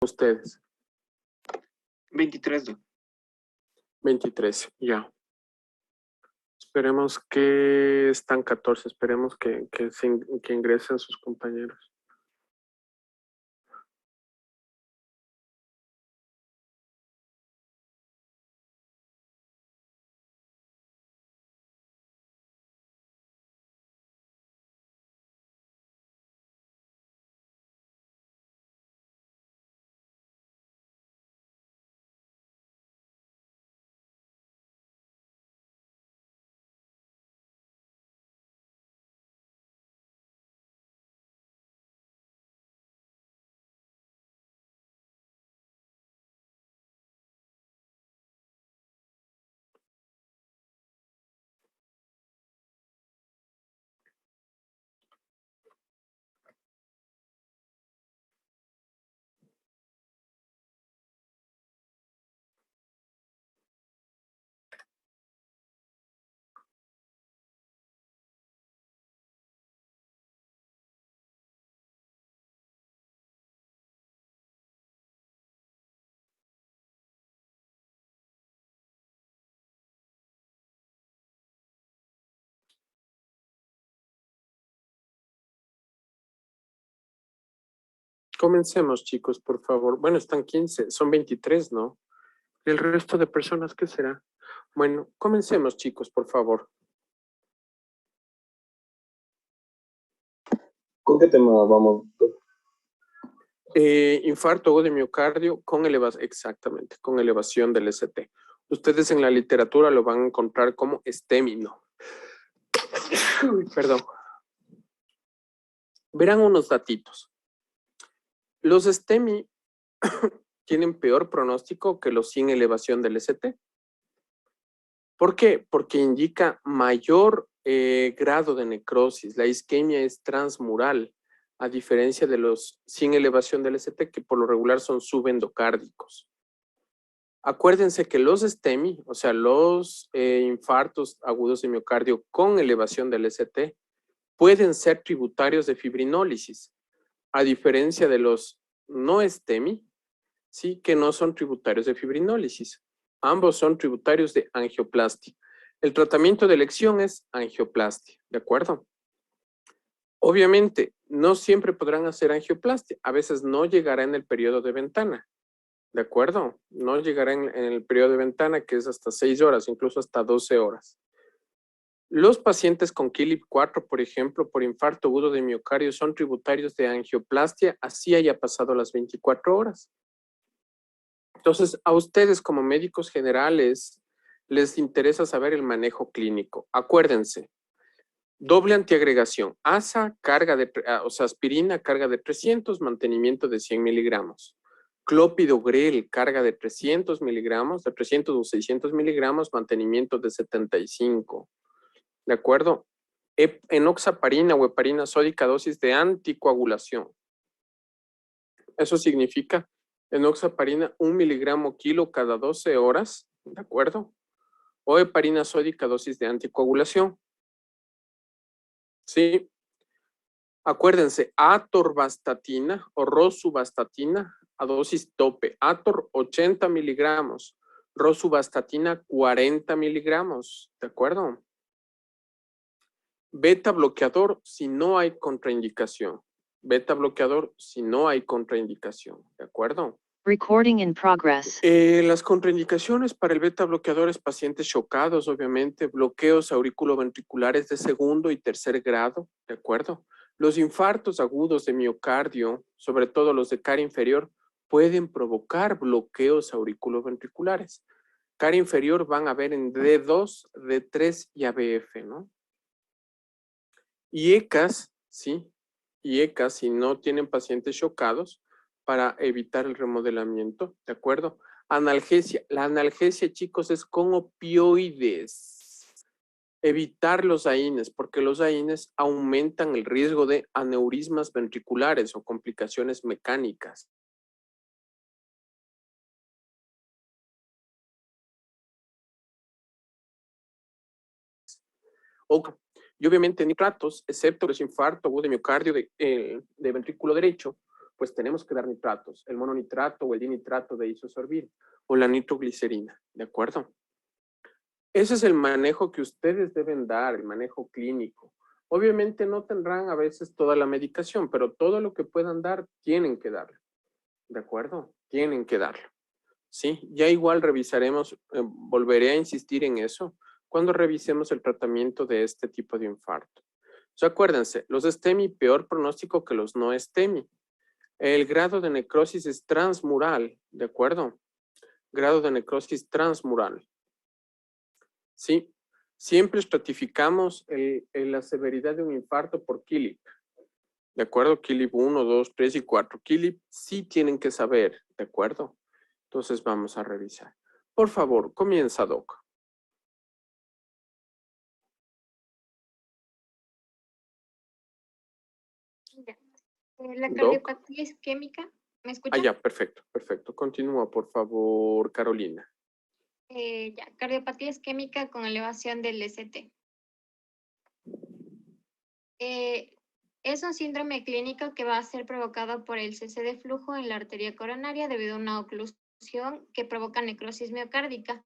ustedes? 23, 23, ya. Esperemos que están 14, esperemos que ingresen sus compañeros. Comencemos, chicos, por favor. Bueno, están 15, son 23, ¿no? ¿El resto de personas qué será? Bueno, comencemos, chicos, por favor. ¿Con qué tema vamos? Infarto agudo de miocardio con elevación, exactamente, con elevación del ST. Ustedes en la literatura lo van a encontrar como STEMI, ¿no? Perdón. Verán unos datitos. Los STEMI tienen peor pronóstico que los sin elevación del ST. ¿Por qué? Porque indica mayor grado de necrosis. La isquemia es transmural, a diferencia de los sin elevación del ST, que por lo regular son subendocárdicos. Acuérdense que los STEMI, o sea, los infartos agudos de miocardio con elevación del ST, pueden ser tributarios de fibrinólisis, a diferencia de los no STEMI, sí, que no son tributarios de fibrinólisis. Ambos son tributarios de angioplastia. El tratamiento de elección es angioplastia, ¿de acuerdo? Obviamente, no siempre podrán hacer angioplastia. A veces no llegará en el periodo de ventana, ¿de acuerdo? No llegará en el periodo de ventana, que es hasta 6 horas, incluso hasta 12 horas. Los pacientes con KILIP-4, por ejemplo, por infarto agudo de miocardio, son tributarios de angioplastia, así haya pasado las 24 horas. Entonces, a ustedes como médicos generales les interesa saber el manejo clínico. Acuérdense, doble antiagregación, ASA, aspirina, carga de 300, mantenimiento de 100 miligramos. Clopidogrel, carga de 300 miligramos, de 300 o 600 miligramos, mantenimiento de 75. ¿De acuerdo? Enoxaparina o heparina sódica, dosis de anticoagulación. Eso significa enoxaparina 1 miligramo kilo cada 12 horas, ¿de acuerdo? O heparina sódica, dosis de anticoagulación. Sí. Acuérdense, atorvastatina o rosuvastatina a dosis tope. Ator 80 miligramos, rosuvastatina 40 miligramos, ¿de acuerdo? Beta bloqueador si no hay contraindicación. Beta bloqueador si no hay contraindicación, ¿de acuerdo? Recording in progress. Las contraindicaciones para el beta bloqueador es pacientes chocados, obviamente, bloqueos auriculoventriculares de segundo y tercer grado, ¿de acuerdo? Los infartos agudos de miocardio, sobre todo los de cara inferior, pueden provocar bloqueos auriculoventriculares. Cara inferior van a ver en D2, D3 y ABF, ¿no? Y ECAS, ¿sí? Y ECAS, si no tienen pacientes chocados, para evitar el remodelamiento, ¿de acuerdo? Analgesia. La analgesia, chicos, es con opioides. Evitar los AINES, porque los AINES aumentan el riesgo de aneurismas ventriculares o complicaciones mecánicas. Y obviamente nitratos, excepto los infartos agudos de miocardio de ventrículo derecho, pues tenemos que dar nitratos, el mononitrato o el dinitrato de isosorbir o la nitroglicerina, ¿de acuerdo? Ese es el manejo que ustedes deben dar, el manejo clínico. Obviamente no tendrán a veces toda la medicación, pero todo lo que puedan dar, tienen que darlo, ¿de acuerdo? Tienen que darlo, ¿sí? Ya igual revisaremos, volveré a insistir en eso, cuando revisemos el tratamiento de este tipo de infarto. O sea, acuérdense, los STEMI peor pronóstico que los no STEMI. El grado de necrosis es transmural, ¿de acuerdo? Grado de necrosis transmural. Sí, siempre estratificamos la severidad de un infarto por KILIP. ¿De acuerdo? KILIP 1, 2, 3 y 4. KILIP sí tienen que saber, ¿de acuerdo? Entonces vamos a revisar. Por favor, comienza, Doc. Ya. La Doc. cardiopatía isquémica, ¿me escuchan? Ya, perfecto, perfecto. Continúa, por favor, Carolina. Ya, cardiopatía isquémica con elevación del ST. Es un síndrome clínico que va a ser provocado por el cese de flujo en la arteria coronaria debido a una oclusión que provoca necrosis miocárdica.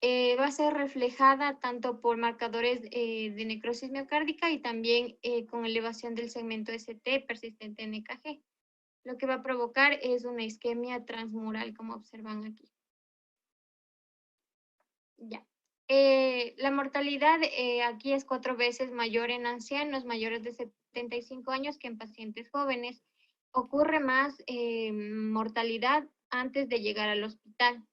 Va a ser reflejada tanto por marcadores de necrosis miocárdica y también con elevación del segmento ST persistente en EKG. Lo que va a provocar es una isquemia transmural, como observan aquí. Ya. La mortalidad aquí es 4 veces mayor en ancianos mayores de 75 años que en pacientes jóvenes. Ocurre más mortalidad antes de llegar al hospital.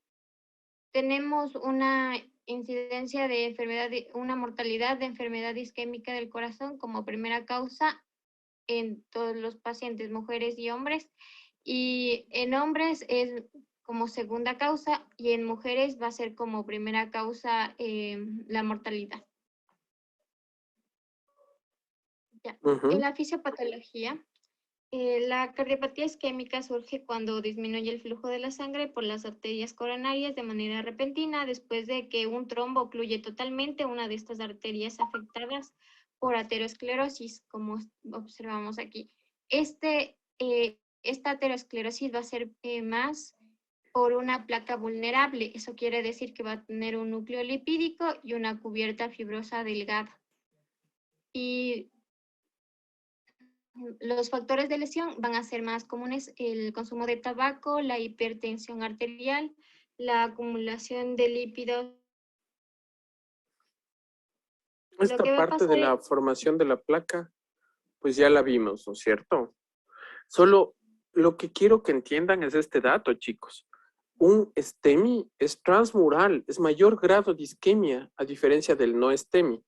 Tenemos una incidencia de enfermedad, una mortalidad de enfermedad isquémica del corazón como primera causa en todos los pacientes, mujeres y hombres. Y en hombres es como segunda causa y en mujeres va a ser como primera causa la mortalidad. Ya. En la fisiopatología, la cardiopatía isquémica surge cuando disminuye el flujo de la sangre por las arterias coronarias de manera repentina después de que un trombo ocluye totalmente una de estas arterias afectadas por aterosclerosis, como observamos aquí. Esta aterosclerosis va a ser más por una placa vulnerable. Eso quiere decir que va a tener un núcleo lipídico y una cubierta fibrosa delgada. Y los factores de lesión van a ser más comunes el consumo de tabaco, la hipertensión arterial, la acumulación de lípidos. Esta parte de la formación de la placa, pues ya la vimos, ¿no es cierto? Solo lo que quiero que entiendan es este dato, chicos. Un STEMI es transmural, es mayor grado de isquemia a diferencia del no STEMI.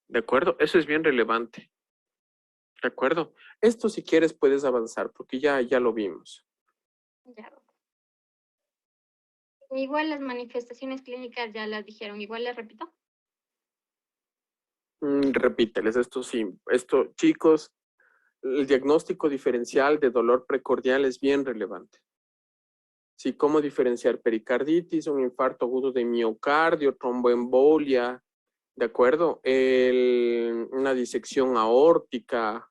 ¿De acuerdo? Eso es bien relevante. ¿De acuerdo? Esto si quieres puedes avanzar porque ya lo vimos. Ya. Igual las manifestaciones clínicas ya las dijeron. Igual les repito. Repíteles, esto sí. Esto, chicos, el diagnóstico diferencial de dolor precordial es bien relevante. Sí, cómo diferenciar pericarditis, un infarto agudo de miocardio, tromboembolia, ¿de acuerdo? Una disección aórtica,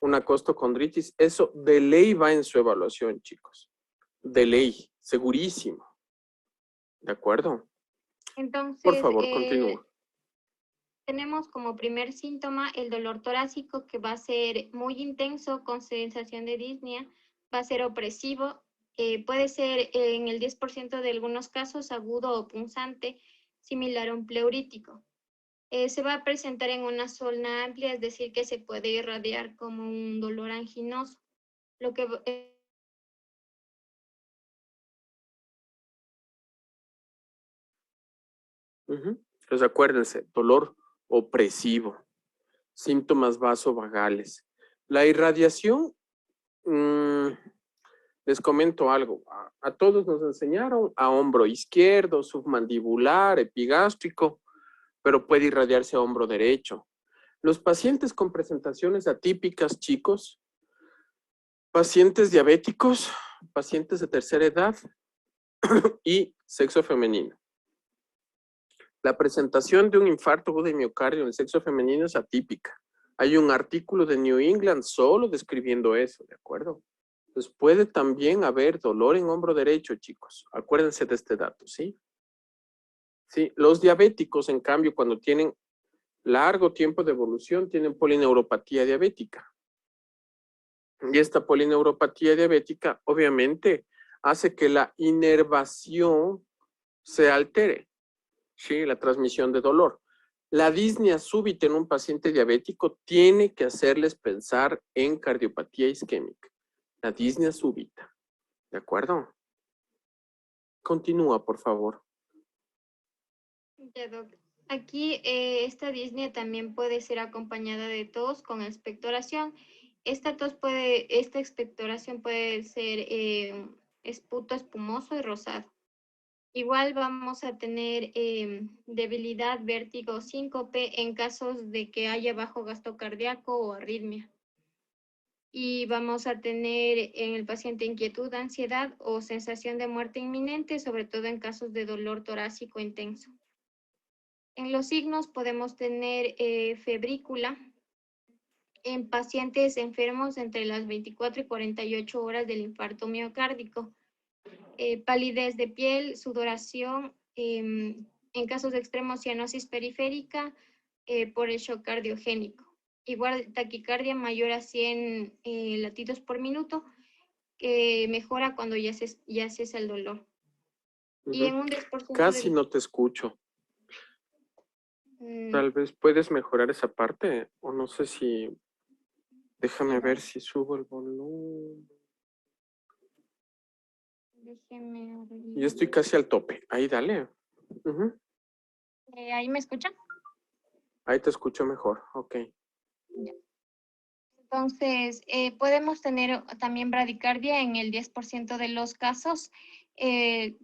una costocondritis, eso de ley va en su evaluación, chicos. De ley, segurísimo. ¿De acuerdo? Entonces, por favor, continúa. Tenemos como primer síntoma el dolor torácico que va a ser muy intenso con sensación de disnea, va a ser opresivo, puede ser en el 10% de algunos casos agudo o punzante, similar a un pleurítico. Se va a presentar en una zona amplia, es decir, que se puede irradiar como un dolor anginoso. Lo que Pues acuérdense, dolor opresivo, síntomas vasovagales. La irradiación, les comento algo, a todos nos enseñaron a hombro izquierdo, submandibular, epigástrico, pero puede irradiarse a hombro derecho. Los pacientes con presentaciones atípicas, chicos, pacientes diabéticos, pacientes de tercera edad y sexo femenino. La presentación de un infarto agudo de miocardio en el sexo femenino es atípica. Hay un artículo de New England solo describiendo eso, ¿de acuerdo? Entonces puede también haber dolor en hombro derecho, chicos. Acuérdense de este dato, ¿sí? Sí, los diabéticos, en cambio, cuando tienen largo tiempo de evolución, tienen polineuropatía diabética. Y esta polineuropatía diabética, obviamente, hace que la inervación se altere, ¿sí? La transmisión de dolor. La disnea súbita en un paciente diabético tiene que hacerles pensar en cardiopatía isquémica. La disnea súbita. ¿De acuerdo? Continúa, por favor. Ya, doc. Aquí esta disnea también puede ser acompañada de tos con expectoración. Esta expectoración puede ser esputo espumoso y rosado. Igual vamos a tener debilidad, vértigo, síncope en casos de que haya bajo gasto cardíaco o arritmia. Y vamos a tener en el paciente inquietud, ansiedad o sensación de muerte inminente, sobre todo en casos de dolor torácico intenso. En los signos podemos tener febrícula en pacientes enfermos entre las 24 y 48 horas del infarto miocárdico. Palidez de piel, sudoración, en casos de extremos cianosis periférica por el shock cardiogénico. Igual taquicardia mayor a 100 latidos por minuto, que mejora cuando ya cesa el dolor. Y en un 10% Casi no te escucho. Tal vez puedes mejorar esa parte, o no sé si... Déjame ver si subo el volumen. Déjeme abrir. Yo estoy casi al tope. Ahí, dale. ¿Ahí me escuchan? Ahí te escucho mejor. Ok. Entonces, podemos tener también bradicardia en el 10% de los casos,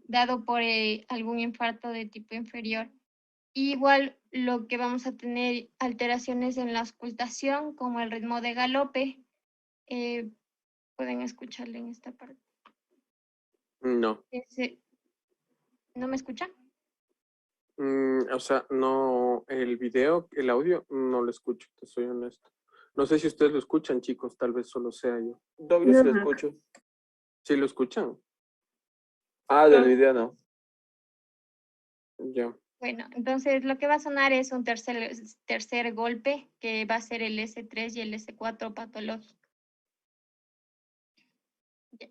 dado por algún infarto de tipo inferior. Igual lo que vamos a tener alteraciones en la auscultación, como el ritmo de galope. Pueden escucharle en esta parte. No. ¿No me escuchan? O sea, no, el video, el audio, no lo escucho, te soy honesto. No sé si ustedes lo escuchan, chicos, tal vez solo sea yo. Yo sí lo escucho. ¿Sí lo escuchan? Ah, del video no. Ya. Bueno, entonces lo que va a sonar es un tercer golpe, que va a ser el S3 y el S4 patológico. Ya.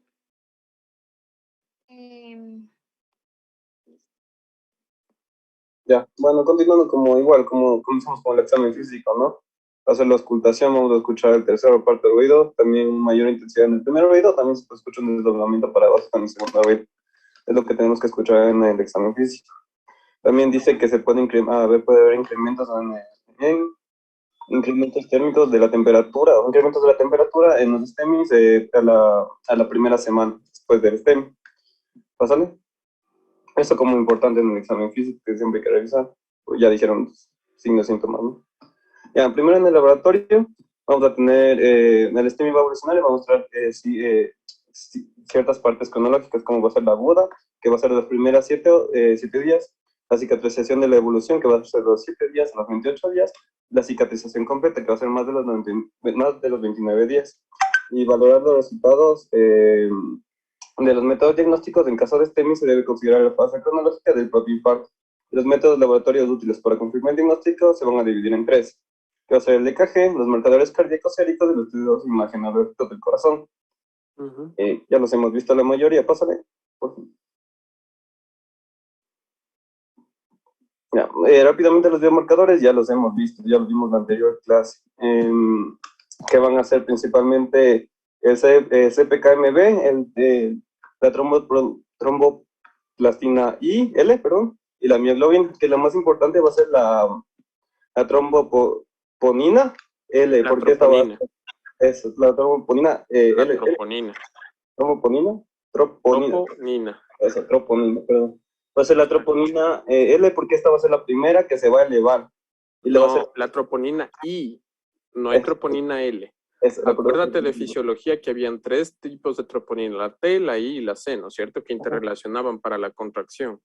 Ya, bueno, continuando como igual, como comenzamos con el examen físico, ¿no? Va a ser la auscultación, vamos a escuchar el tercer o cuarto oído, también mayor intensidad en el primer oído, también se escucha un desdoblamiento paradójico en el segundo oído. Es lo que tenemos que escuchar en el examen físico. También dice que se puede puede haber incrementos en incrementos térmicos de la temperatura, o incrementos de la temperatura en los STEMIs a la primera semana después del STEMI. ¿Pásale? Eso como importante en el examen físico que siempre hay que revisar. Pues ya dijeron signos y síntomas, ¿no? Ya, primero en el laboratorio vamos a tener, el STEMI va a evolucionar y va a mostrar ciertas partes cronológicas, como va a ser la aguda, que va a ser de las primeras 7 días, la cicatrización de la evolución, que va a ser de los 7 días a los 28 días, la cicatrización completa, que va a ser más de los 29 días, y valorar los resultados de los métodos diagnósticos. En caso de STEMI se debe considerar la fase cronológica del propio infarto. Los métodos laboratorios útiles para confirmar el diagnóstico se van a dividir en 3, que va a ser el EKG, los marcadores cardíacos séricos y los estudios imagenológicos del corazón. Ya los hemos visto la mayoría, pásale. Ya, rápidamente los biomarcadores ya los hemos visto, ya los vimos en la anterior clase, que van a ser principalmente el CPKMB, la tromboplastina L, perdón, y la mioglobina, que la más importante va a ser la tromboponina L, porque esta va es la tromboponina L. Troponina. ¿Tromboponina? Troponina. Esa, troponina, perdón. Va a ser la troponina L, porque esta va a ser la primera que se va a elevar. Y no, va a ser... la troponina I, no hay troponina L. Acuérdate de fisiología que habían 3 tipos de troponina, la T, la I y la C, ¿no es cierto? Que interrelacionaban para la contracción.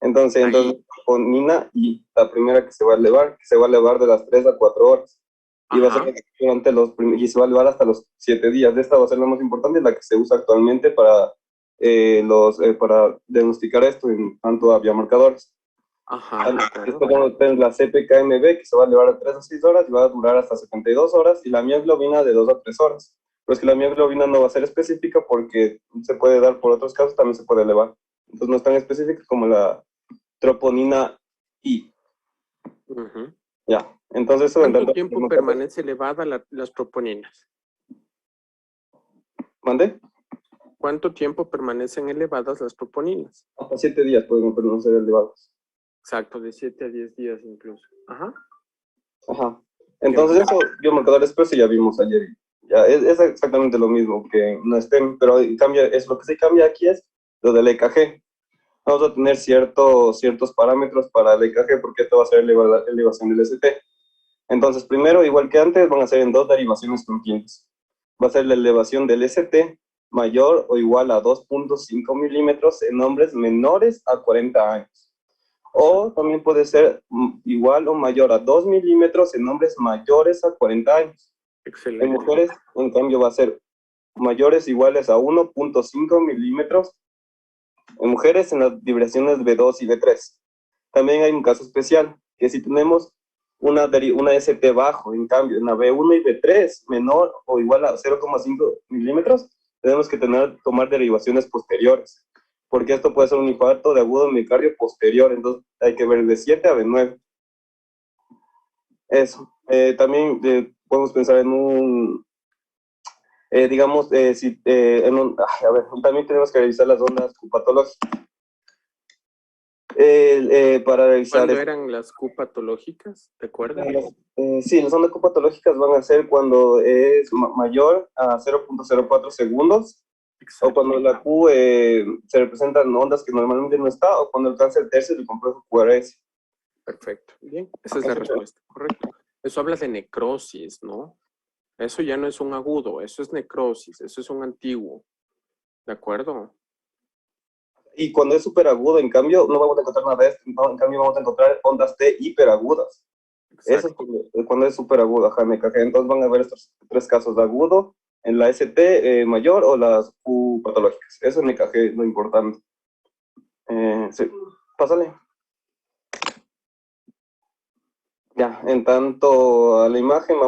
Entonces troponina I, la primera que se va a elevar de las 3 a 4 horas. y va a ser durante y se va a elevar hasta los 7 días. Esta va a ser la más importante, la que se usa actualmente para para diagnosticar esto en cuanto a biomarcadores. Ajá, de acuerdo. Después vamos a tener la CPKMB, que se va a elevar a 3 a 6 horas y va a durar hasta 72 horas, y la mioglobina de 2 a 3 horas. Pero es que la mioglobina no va a ser específica porque se puede dar por otros casos, también se puede elevar. Entonces no es tan específica como la troponina I. Ujú. Ya, entonces eso... ¿Cuánto tiempo permanece elevada las troponinas? ¿Mande? ¿Cuánto tiempo permanecen elevadas las troponinas? Hasta 7 días pueden permanecer elevados. Exacto, de 7 a 10 días incluso. Ajá. Ajá. Entonces eso, biomarcadores expreso ya vimos ayer. Ya, es exactamente lo mismo que no estén, pero cambia, es lo que se cambia aquí es lo del EKG. Vamos a tener ciertos parámetros para el EKG porque esto va a ser elevación del ST. Entonces, primero, igual que antes, van a ser en 2 derivaciones continuas. Va a ser la elevación del ST mayor o igual a 2.5 milímetros en hombres menores a 40 años. O también puede ser igual o mayor a 2 milímetros en hombres mayores a 40 años. Excelente. En mujeres, en cambio, va a ser mayores iguales a 1.5 milímetros. En mujeres, en las vibraciones B2 y B3. También hay un caso especial, que si tenemos una ST bajo, en cambio, en la B1 y B3 menor o igual a 0.5 milímetros, tenemos que tomar derivaciones posteriores, porque esto puede ser un infarto de agudo miocardio posterior, entonces hay que ver de 7 a B9. Eso. También podemos pensar en un, digamos, también tenemos que revisar las ondas Q-patológicas. Para revisar... ¿Cuándo eran las Q-patológicas? ¿Te acuerdas? Sí, las ondas Q-patológicas van a ser cuando es mayor a 0.04 segundos. Exacto. O cuando la Q se representan ondas que normalmente no está, o cuando alcanza el tercio del complejo QRS. Perfecto. Bien, esa es la respuesta. Correcto. Eso habla de necrosis, ¿no? Eso ya no es un agudo, eso es necrosis, eso es un antiguo. ¿De acuerdo? Y cuando es superagudo, en cambio, no vamos a encontrar nada de esto. En cambio, vamos a encontrar ondas T hiperagudas. Eso es cuando es superagudo, ajá, NKG. Entonces van a ver estos 3 casos de agudo en la ST mayor o las Q patológicas. Eso es NKG, lo importante. Sí, pásale. Ya, en tanto a la imagen, la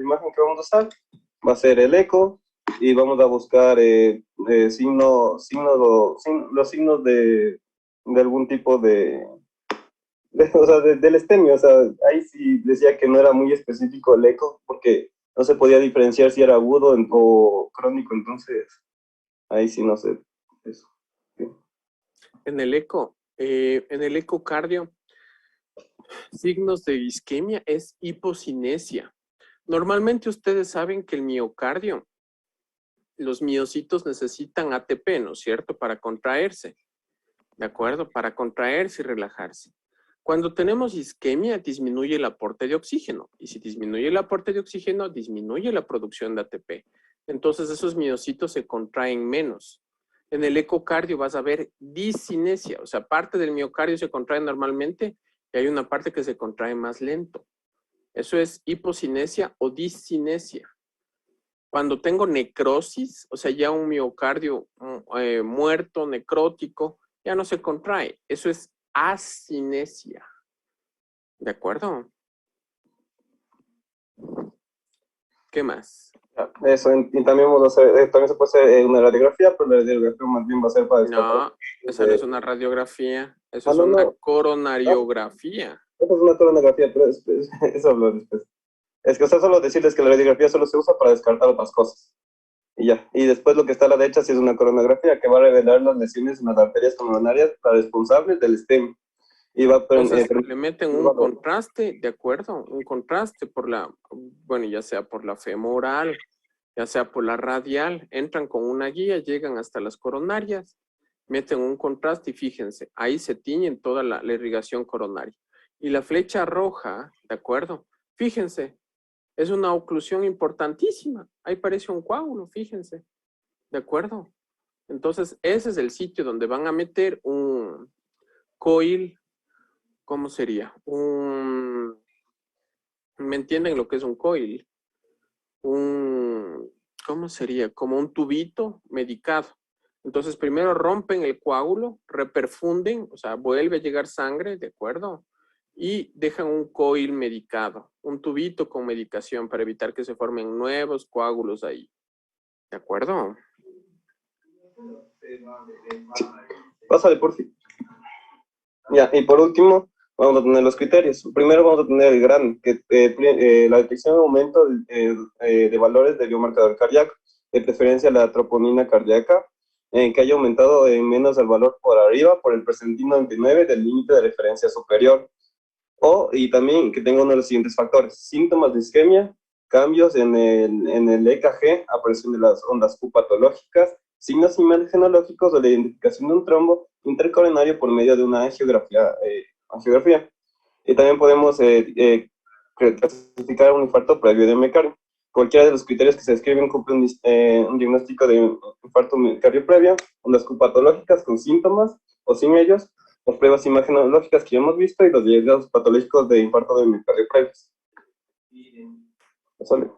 imagen que vamos a usar va a ser el eco y vamos a buscar los signos de algún tipo o sea, del estemio. O sea, ahí sí decía que no era muy específico el eco porque no se podía diferenciar si era agudo o crónico, entonces ahí sí no sé eso. Sí. En el ecocardio, signos de isquemia es hipocinesia. Normalmente ustedes saben que el miocardio, los miocitos necesitan ATP, ¿no es cierto?, para contraerse. ¿De acuerdo? Para contraerse y relajarse. Cuando tenemos isquemia, disminuye el aporte de oxígeno. Y si disminuye el aporte de oxígeno, disminuye la producción de ATP. Entonces, esos miocitos se contraen menos. En el ecocardio vas a ver discinesia. O sea, parte del miocardio se contrae normalmente y hay una parte que se contrae más lento. Eso es hipocinesia o discinesia. Cuando tengo necrosis, o sea, ya un miocardio muerto, necrótico, ya no se contrae. Eso es acinesia. ¿De acuerdo? ¿Qué más? Eso, y también vamos a hacer, también se puede hacer una radiografía, pero la radiografía más bien va a ser para descartar. No, esa no es una radiografía, eso es una coronariografía. Esa es una coronografía, pero eso hablo después. Es que, o sea, solo decirles que la radiografía solo se usa para descartar otras cosas. Y ya. Y después lo que está a la derecha sí es una coronografía que va a revelar las lesiones en las arterias coronarias responsables del STEM. Y va a Entonces le meten un contraste, ¿de acuerdo? Un contraste por bueno, ya sea por la femoral, ya sea por la radial, entran con una guía, llegan hasta las coronarias, meten un contraste y fíjense, ahí se tiñen toda la irrigación coronaria. Y la flecha roja, ¿de acuerdo? Fíjense, es una oclusión importantísima. Ahí parece un coágulo, fíjense. ¿De acuerdo? Entonces, ese es el sitio donde van a meter un coil, ¿cómo sería? ¿Me entienden lo que es un coil? ¿Cómo sería? Como un tubito medicado. Entonces, primero rompen el coágulo, reperfunden, o sea, vuelve a llegar sangre, ¿de acuerdo? Y dejan un coil medicado, un tubito con medicación para evitar que se formen nuevos coágulos ahí. ¿De acuerdo? Pásale por fin. Ya, y por último, vamos a tener los criterios. Primero vamos a tener el GRAN, que la detección de aumento de valores del biomarcador cardíaco, de preferencia la troponina cardíaca, que haya aumentado en menos del valor por arriba, por el percentino 99 del límite de referencia superior. Y también que tenga uno de los siguientes factores: síntomas de isquemia, cambios en el EKG, aparición de las ondas Q patológicas, signos imagenológicos o la identificación de un trombo intercoronario por medio de una angiografía. Y también podemos clasificar un infarto previo de miocardio. Cualquiera de los criterios que se describen cumple un diagnóstico de infarto miocardio previo, ondas Q patológicas con síntomas o sin ellos, las pruebas imagenológicas que ya hemos visto y los diagnósticos patológicos de infarto de miocardio previos. ¿Sale?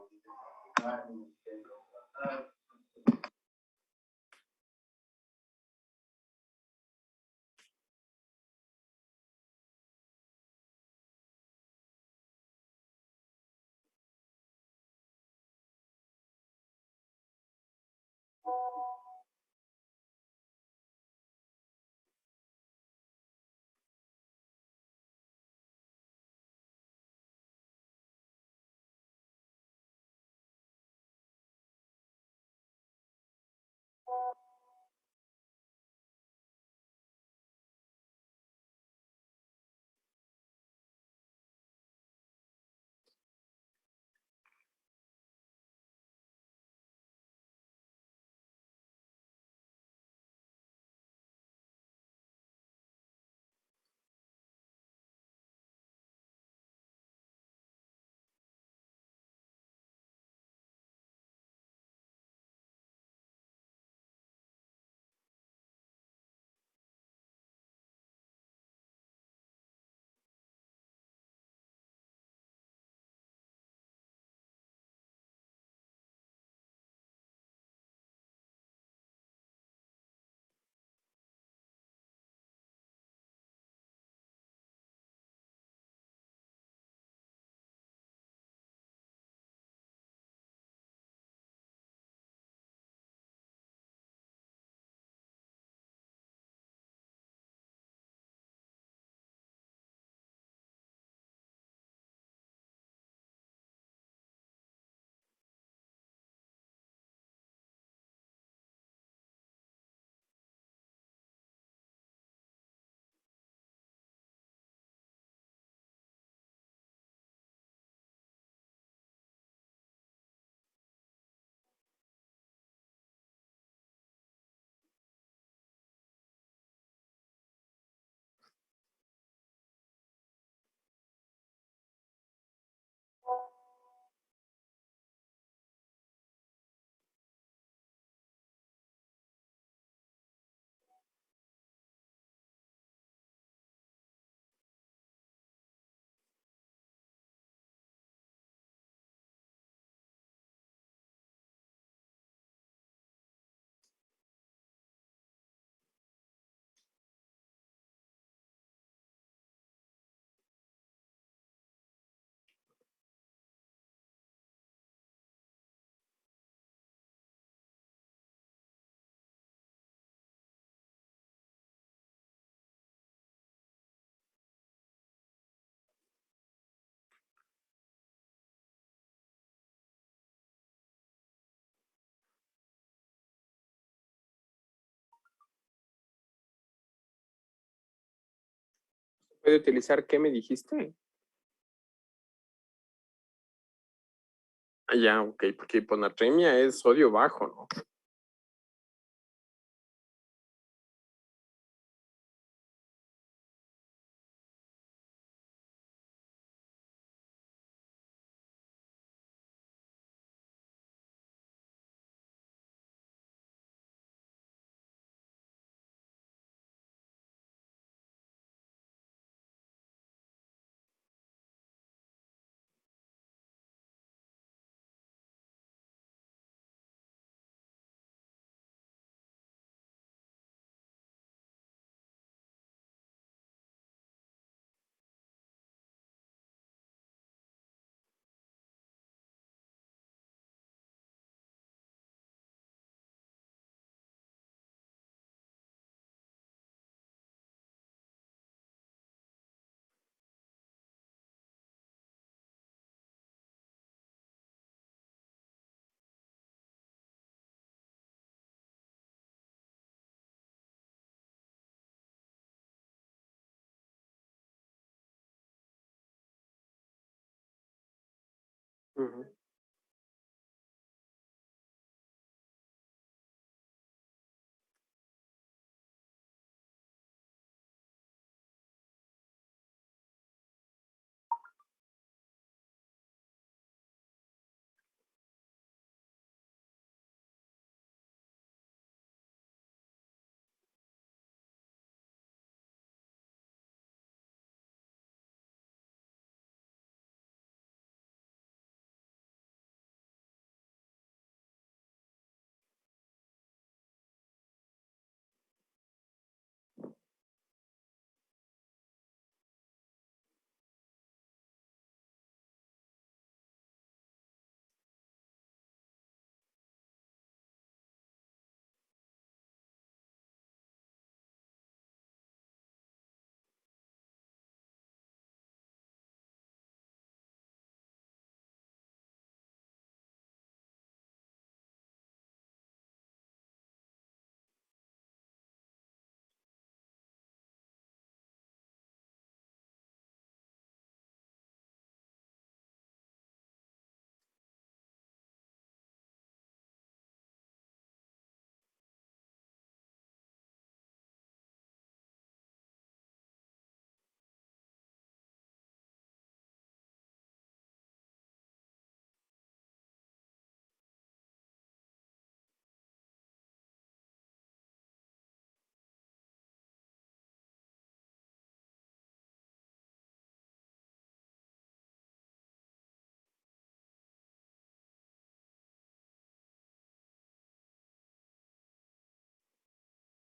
¿Puede utilizar qué me dijiste? Ah, ya, ok, porque hiponatremia es sodio bajo, ¿no? Ujú.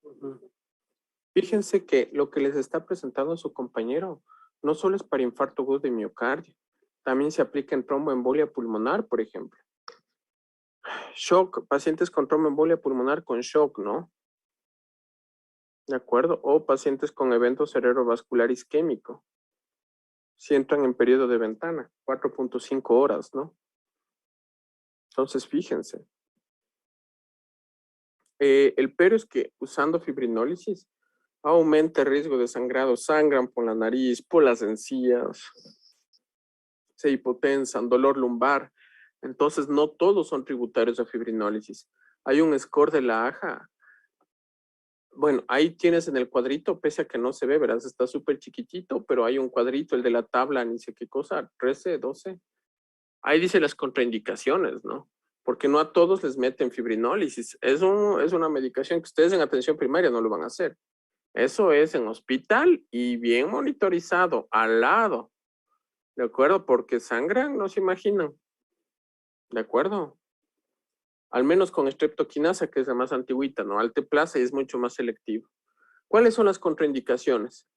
Ujú. Fíjense que lo que les está presentando su compañero no solo es para infarto agudo de miocardio, también se aplica en tromboembolia pulmonar, por ejemplo. Shock, pacientes con tromboembolia pulmonar con shock, ¿no? ¿De acuerdo? O pacientes con evento cerebrovascular isquémico, si entran en periodo de ventana, 4.5 horas, ¿no? Entonces, fíjense. El pero es que usando fibrinólisis aumenta el riesgo de sangrado, sangran por la nariz, por las encías, se hipotensan, dolor lumbar. Entonces, no todos son tributarios a fibrinólisis. Hay un score de la AJA. Bueno, ahí tienes en el cuadrito, pese a que no se ve, verás, está súper chiquitito, pero hay un cuadrito, el de la tabla, ni sé qué cosa, 13, 12. Ahí dice las contraindicaciones, ¿no? Porque no a todos les meten fibrinólisis. Es una medicación que ustedes en atención primaria no lo van a hacer. Eso es en hospital y bien monitorizado, al lado. ¿De acuerdo? Porque sangran, no se imaginan. ¿De acuerdo? Al menos con streptokinasa, que es la más antigüita, ¿no? Alteplasa y es mucho más selectivo. ¿Cuáles son las contraindicaciones?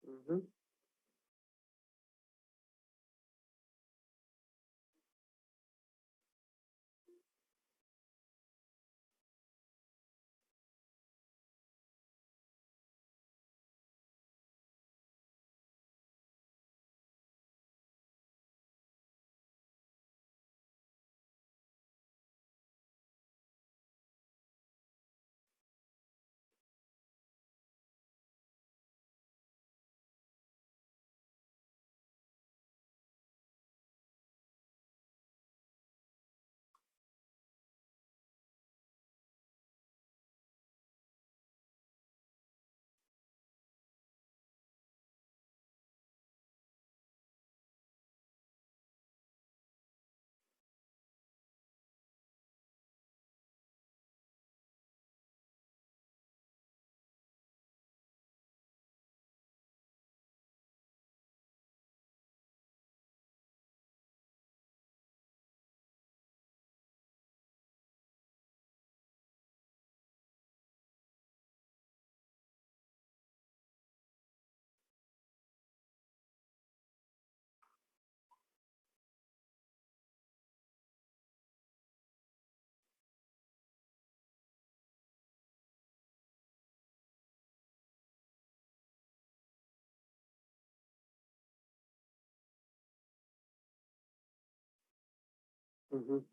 Ujú. Ujú.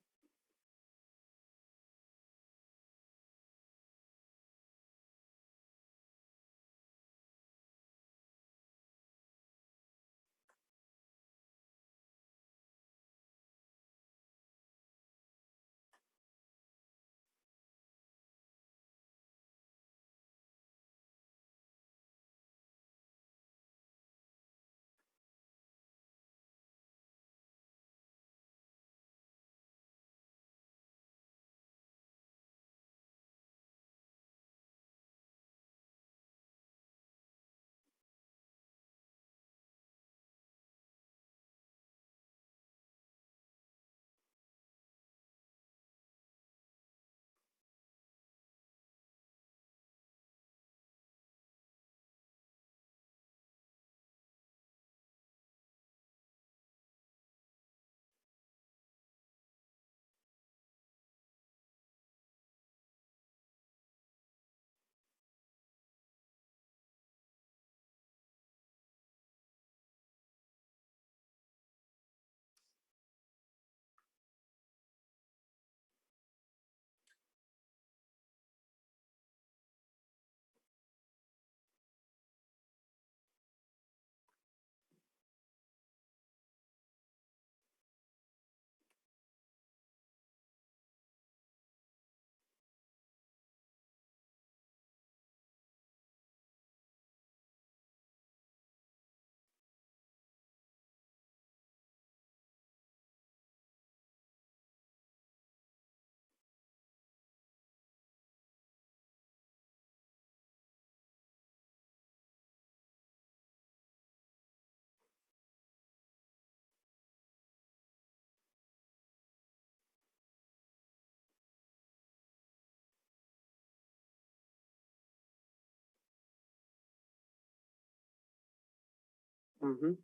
Ujú.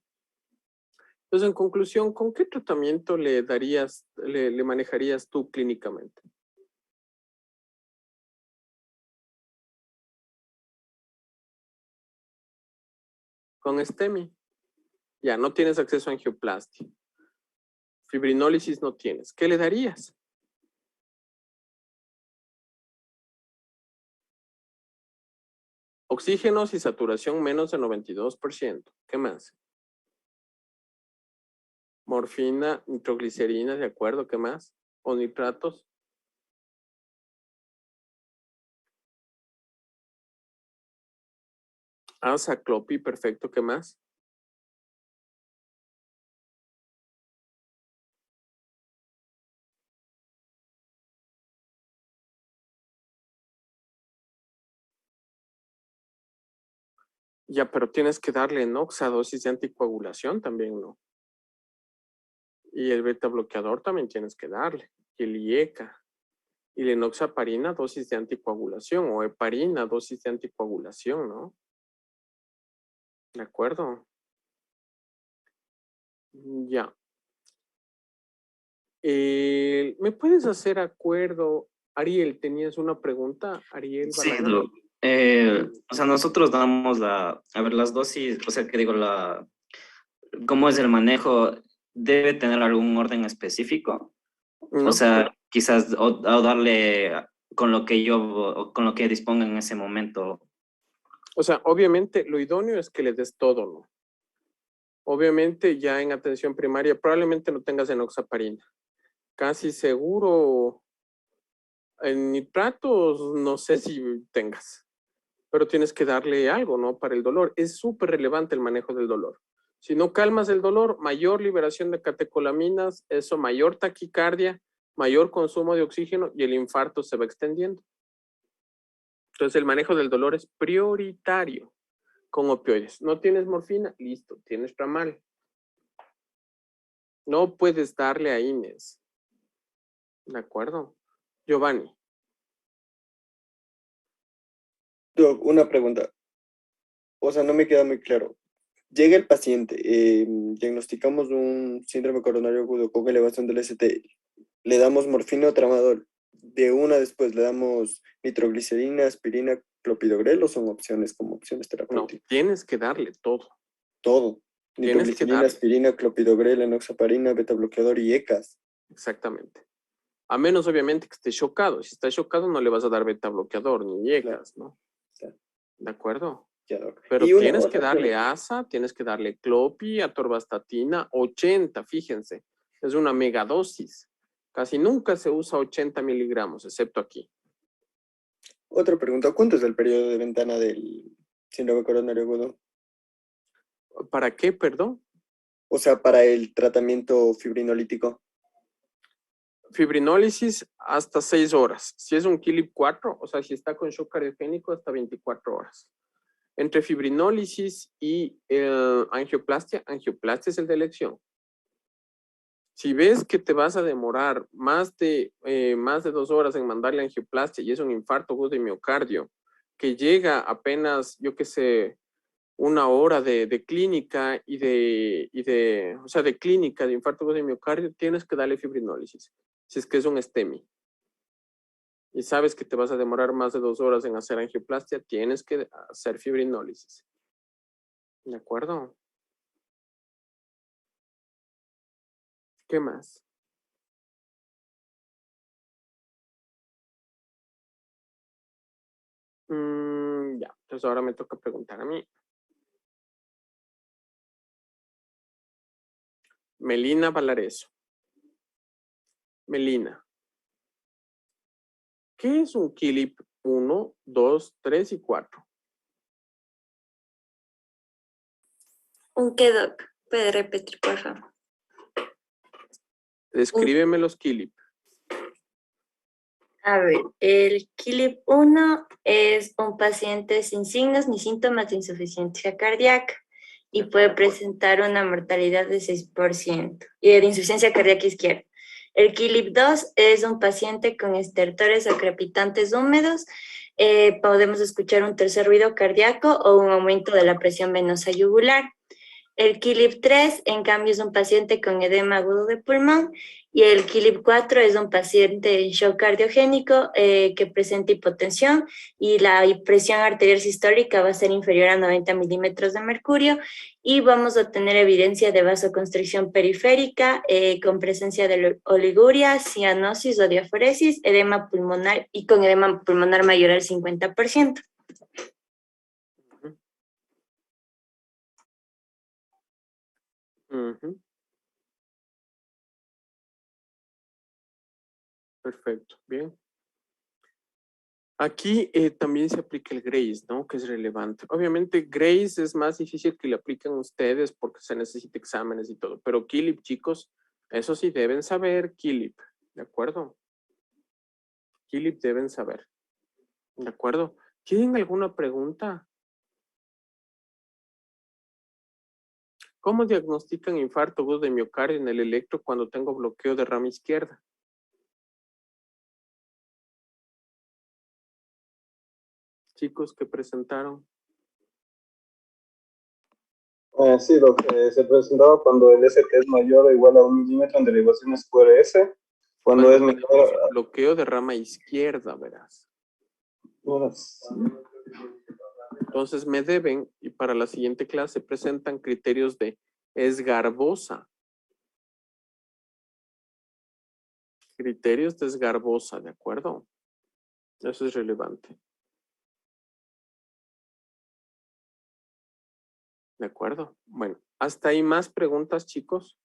Entonces, en conclusión, ¿con qué tratamiento le darías, le manejarías tú clínicamente? Con STEMI. Ya, no tienes acceso a angioplastia. Fibrinólisis no tienes. ¿Qué le darías? Oxígenos y saturación menos de 92%. ¿Qué más? Morfina, nitroglicerina, ¿de acuerdo? ¿Qué más? ¿O nitratos? Ah, Saclopi, perfecto. ¿Qué más? Ya, pero tienes que darle Enoxa, dosis de anticoagulación también, ¿no? Y el beta bloqueador también tienes que darle. Y el IECA. Y la enoxaparina, dosis de anticoagulación. O heparina, dosis de anticoagulación, ¿no? ¿De acuerdo? Ya. ¿Me puedes hacer acuerdo? Ariel, ¿tenías una pregunta? Ariel Sí, Barragán. o sea, nosotros damos a ver, las dosis, o sea, que digo, ¿cómo es el manejo? ¿Debe tener algún orden específico? O ¿No? sea, quizás, o darle con lo que disponga en ese momento. O sea, obviamente lo idóneo es que le des todo, ¿no? Obviamente ya en atención primaria probablemente no tengas enoxaparina. Casi seguro en nitratos no sé si tengas, pero tienes que darle algo, ¿no? Para el dolor. Es súper relevante el manejo del dolor. Si no calmas el dolor, mayor liberación de catecolaminas, eso mayor taquicardia, mayor consumo de oxígeno y el infarto se va extendiendo. Entonces el manejo del dolor es prioritario con opioides. ¿No tienes morfina? Listo, tienes tramal. No puedes darle a Inés. ¿De acuerdo? Giovanni. Doc, una pregunta. O sea, no me queda muy claro. Llega el paciente, diagnosticamos un síndrome coronario agudo con elevación del ST, le damos morfina o tramadol. De una después le damos nitroglicerina, aspirina, clopidogrel o son opciones como opciones No, terapéuticas. tienes que darle todo. Todo. Tienes que Nitroglicerina, darle. aspirina, clopidogrel, enoxaparina, beta bloqueador y ECAS. Exactamente. A menos, obviamente, que esté chocado. Si está chocado, no le vas a dar beta bloqueador ni IECAS, ¿no? Claro. ¿De acuerdo? Ya, doc. Pero Y una tienes que otra darle pregunta. ASA, tienes que darle clopi, atorvastatina, 80, fíjense. Es una megadosis. Casi nunca se usa 80 miligramos, excepto aquí. Otra pregunta, ¿cuánto es el periodo de ventana del síndrome coronario agudo? ¿Para qué, perdón? O sea, para el tratamiento fibrinolítico. Fibrinólisis hasta 6 horas. Si es un KILIP 4, o sea, si está con shock cardiogénico, hasta 24 horas. Entre fibrinólisis y angioplastia es el de elección. Si ves que te vas a demorar más de 2 horas en mandarle angioplastia y es un infarto agudo de miocardio, que llega apenas, yo qué sé, 1 hora de clínica o sea, de clínica de infarto agudo de miocardio, tienes que darle fibrinólisis, si es que es un STEMI. Y sabes que te vas a demorar más de 2 horas en hacer angioplastia, tienes que hacer fibrinólisis. ¿De acuerdo? ¿Qué más? Ya, entonces ahora me toca preguntar a mí. Melina Valareso. Melina, ¿qué es un KILIP 1, 2, 3 y 4? ¿Un qué, doc? ¿Puede repetir, por favor? Descríbeme los KILIP. A ver, el KILIP 1 es un paciente sin signos ni síntomas de insuficiencia cardíaca y puede presentar una mortalidad de 6% y de insuficiencia cardíaca izquierda. El KILIP 2 es un paciente con estertores o crepitantes húmedos. Podemos escuchar un tercer ruido cardíaco o un aumento de la presión venosa yugular. El KILIP 3, en cambio, es un paciente con edema agudo de pulmón y el KILIP 4 es un paciente en shock cardiogénico que presenta hipotensión y la presión arterial sistólica va a ser inferior a 90 milímetros de mercurio y vamos a tener evidencia de vasoconstricción periférica con presencia de oliguria, cianosis o diaforesis, edema pulmonar y con edema pulmonar mayor al 50%. Perfecto, bien. Aquí también se aplica el Grace, ¿no? Que es relevante. Obviamente Grace es más difícil que le apliquen ustedes porque se necesita exámenes y todo, pero KILIP, chicos, eso sí deben saber KILIP, ¿de acuerdo? KILIP deben saber, ¿de acuerdo? ¿Tienen alguna pregunta? ¿Cómo diagnostican infarto agudo de miocardio en el electro cuando tengo bloqueo de rama izquierda? Chicos que presentaron. Sí, lo que se presentaba cuando el ST es mayor o igual a 1 milímetro en derivaciones QRS, cuando es Cuando menor tenemos bloqueo de rama izquierda, verás. Entonces me deben, y para la siguiente clase presentan criterios de esgarbosa. Criterios de esgarbosa, ¿de acuerdo? Eso es relevante. ¿De acuerdo? Bueno, hasta ahí más preguntas, chicos.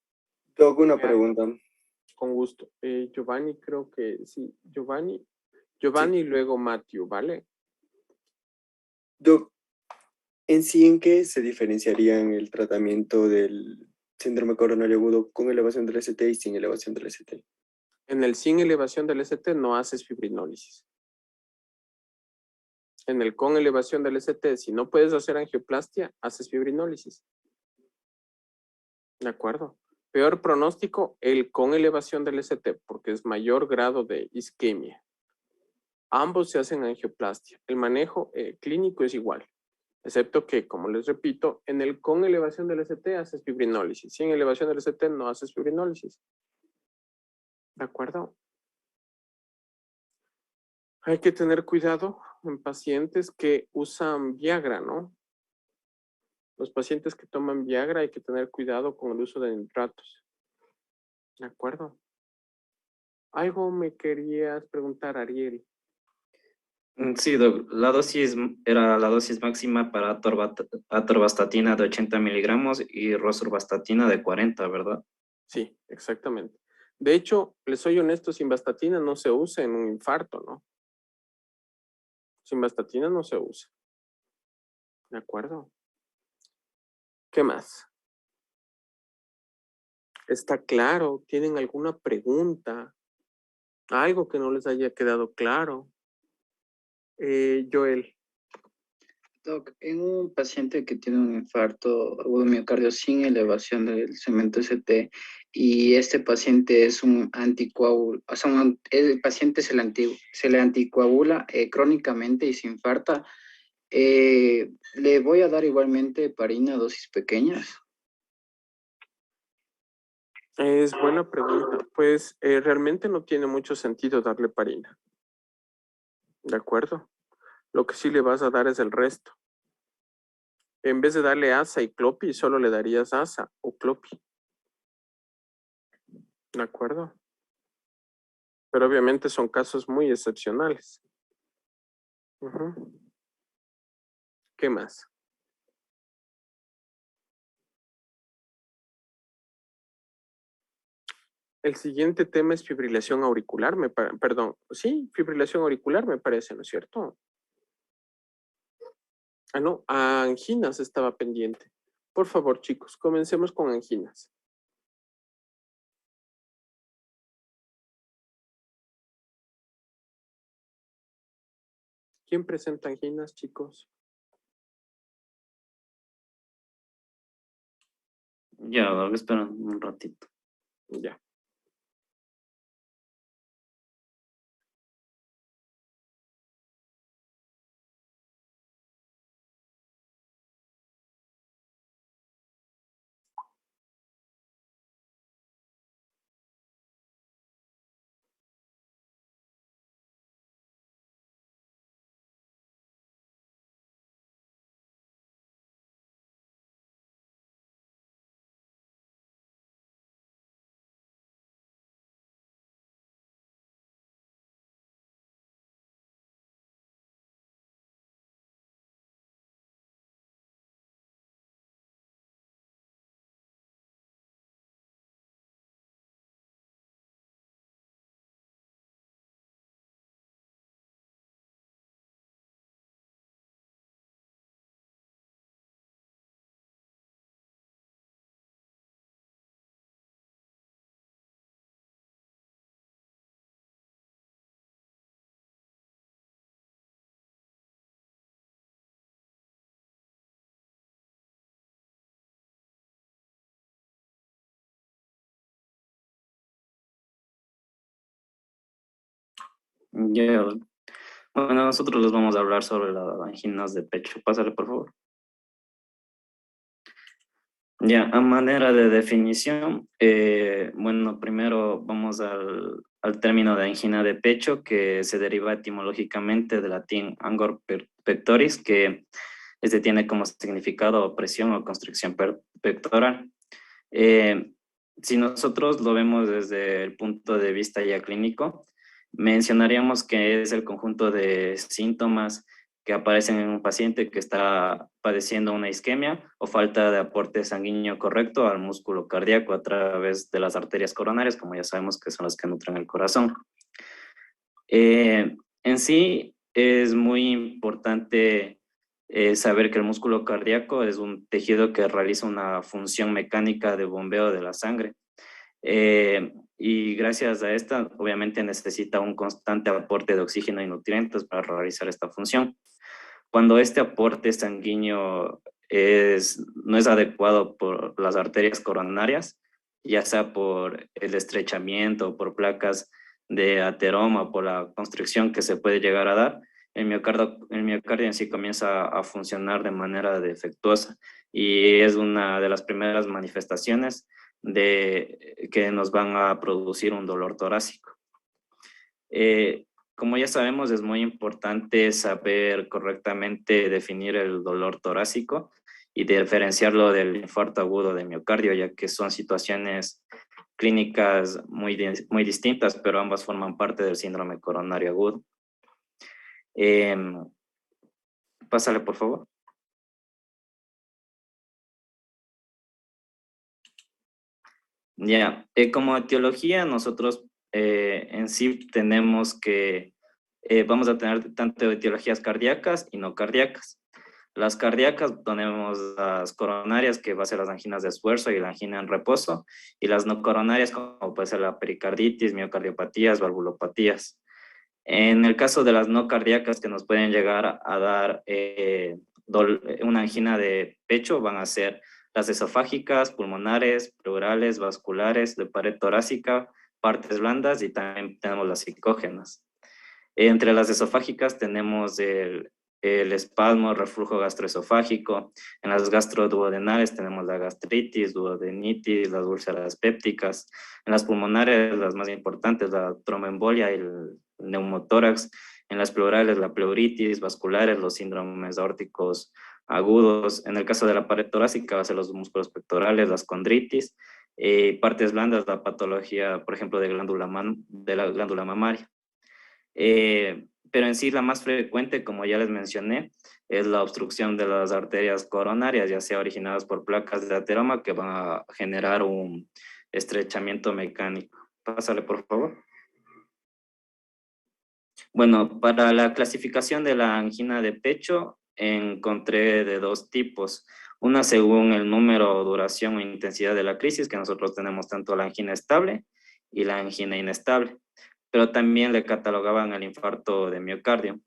Tengo una pregunta. Con gusto. Giovanni, creo que sí. Giovanni y luego Matthew, ¿vale? Doc, ¿en sí en qué se diferenciarían el tratamiento del síndrome coronario agudo con elevación del ST y sin elevación del ST? En el sin elevación del ST no haces fibrinólisis. En el con elevación del ST, si no puedes hacer angioplastia, haces fibrinólisis. ¿De acuerdo? Peor pronóstico, el con elevación del ST, porque es mayor grado de isquemia. Ambos se hacen angioplastia. El manejo clínico es igual, excepto que, como les repito, en el con elevación del ST haces fibrinólisis. Sin elevación del ST no haces fibrinólisis. ¿De acuerdo? Hay que tener cuidado en pacientes que usan Viagra, ¿no? Los pacientes que toman Viagra hay que tener cuidado con el uso de nitratos. ¿De acuerdo? Algo me querías preguntar, Ariel. Sí, doc, la dosis era la dosis máxima para atorvastatina de 80 miligramos y rosuvastatina de 40, ¿verdad? Sí, exactamente. De hecho, les soy honesto, simvastatina no se usa en un infarto, ¿no? Simvastatina no se usa. ¿De acuerdo? ¿Qué más? ¿Está claro? ¿Tienen alguna pregunta? ¿Algo que no les haya quedado claro? Joel. Doc, en un paciente que tiene un infarto agudo miocardio sin elevación del segmento ST y este paciente es un anticoagulante, o sea, el paciente se le anticoagula crónicamente y se infarta, ¿le voy a dar igualmente heparina a dosis pequeñas? Es buena pregunta. Pues realmente no tiene mucho sentido darle heparina. ¿De acuerdo? Lo que sí le vas a dar es el resto. En vez de darle ASA y clopi, solo le darías ASA o clopi. ¿De acuerdo? Pero obviamente son casos muy excepcionales. Ujú. ¿Qué más? El siguiente tema es fibrilación auricular, perdón, sí, fibrilación auricular me parece, ¿no es cierto? Ah, no, anginas estaba pendiente. Por favor, chicos, comencemos con anginas. ¿Quién presenta anginas, chicos? Ya, doc, espera un ratito. Ya. Ya, doc. Bueno, nosotros les vamos a hablar sobre las anginas de pecho. Pásale, por favor. Ya, a manera de definición, bueno, primero vamos al término de angina de pecho, que se deriva etimológicamente del latín angor pectoris, que este tiene como significado opresión o constricción pectoral. Eh, si nosotros lo vemos desde el punto de vista ya clínico, mencionaríamos que es el conjunto de síntomas que aparecen en un paciente que está padeciendo una isquemia o falta de aporte sanguíneo correcto al músculo cardíaco a través de las arterias coronarias, como ya sabemos que son las que nutren el corazón. En sí, es muy importante saber que el músculo cardíaco es un tejido que realiza una función mecánica de bombeo de la sangre. Y gracias a esta, obviamente necesita un constante aporte de oxígeno y nutrientes para realizar esta función. Cuando este aporte sanguíneo no es adecuado por las arterias coronarias, ya sea por el estrechamiento o por placas de ateroma o por la constricción que se puede llegar a dar, el miocardio en sí comienza a funcionar de manera defectuosa y es una de las primeras manifestaciones de que nos van a producir un dolor torácico. Como ya sabemos, es muy importante saber correctamente definir el dolor torácico y diferenciarlo del infarto agudo de miocardio, ya que son situaciones clínicas muy distintas, pero ambas forman parte del síndrome coronario agudo. Pásale, por favor. Ya, como etiología, nosotros en sí tenemos que, vamos a tener tanto etiologías cardíacas y no cardíacas. Las cardíacas tenemos las coronarias, que va a ser las anginas de esfuerzo y la angina en reposo, y las no coronarias, como puede ser la pericarditis, miocardiopatías, valvulopatías. En el caso de las no cardíacas que nos pueden llegar a dar una angina de pecho, van a ser las esofágicas, pulmonares, pleurales, vasculares, de pared torácica, partes blandas, y también tenemos las psicógenas. Entre las esofágicas tenemos el espasmo, reflujo gastroesofágico. En las gastroduodenales tenemos la gastritis, duodenitis, las úlceras pépticas. En las pulmonares, las más importantes, la tromboembolia y el neumotórax. En las pleurales, la pleuritis, vasculares, los síndromes aórticos agudos. En el caso de la pared torácica, va a ser los músculos pectorales, las condritis. Partes blandas, la patología, por ejemplo, de la glándula mamaria. Pero en sí la más frecuente, como ya les mencioné, es la obstrucción de las arterias coronarias, ya sea originadas por placas de ateroma que van a generar un estrechamiento mecánico. Pásale, por favor. Bueno, para la clasificación de la angina de pecho, encontré de dos tipos. Una según el número, duración o intensidad de la crisis, que nosotros tenemos tanto la angina estable y la angina inestable, pero también le catalogaban el infarto de miocardio.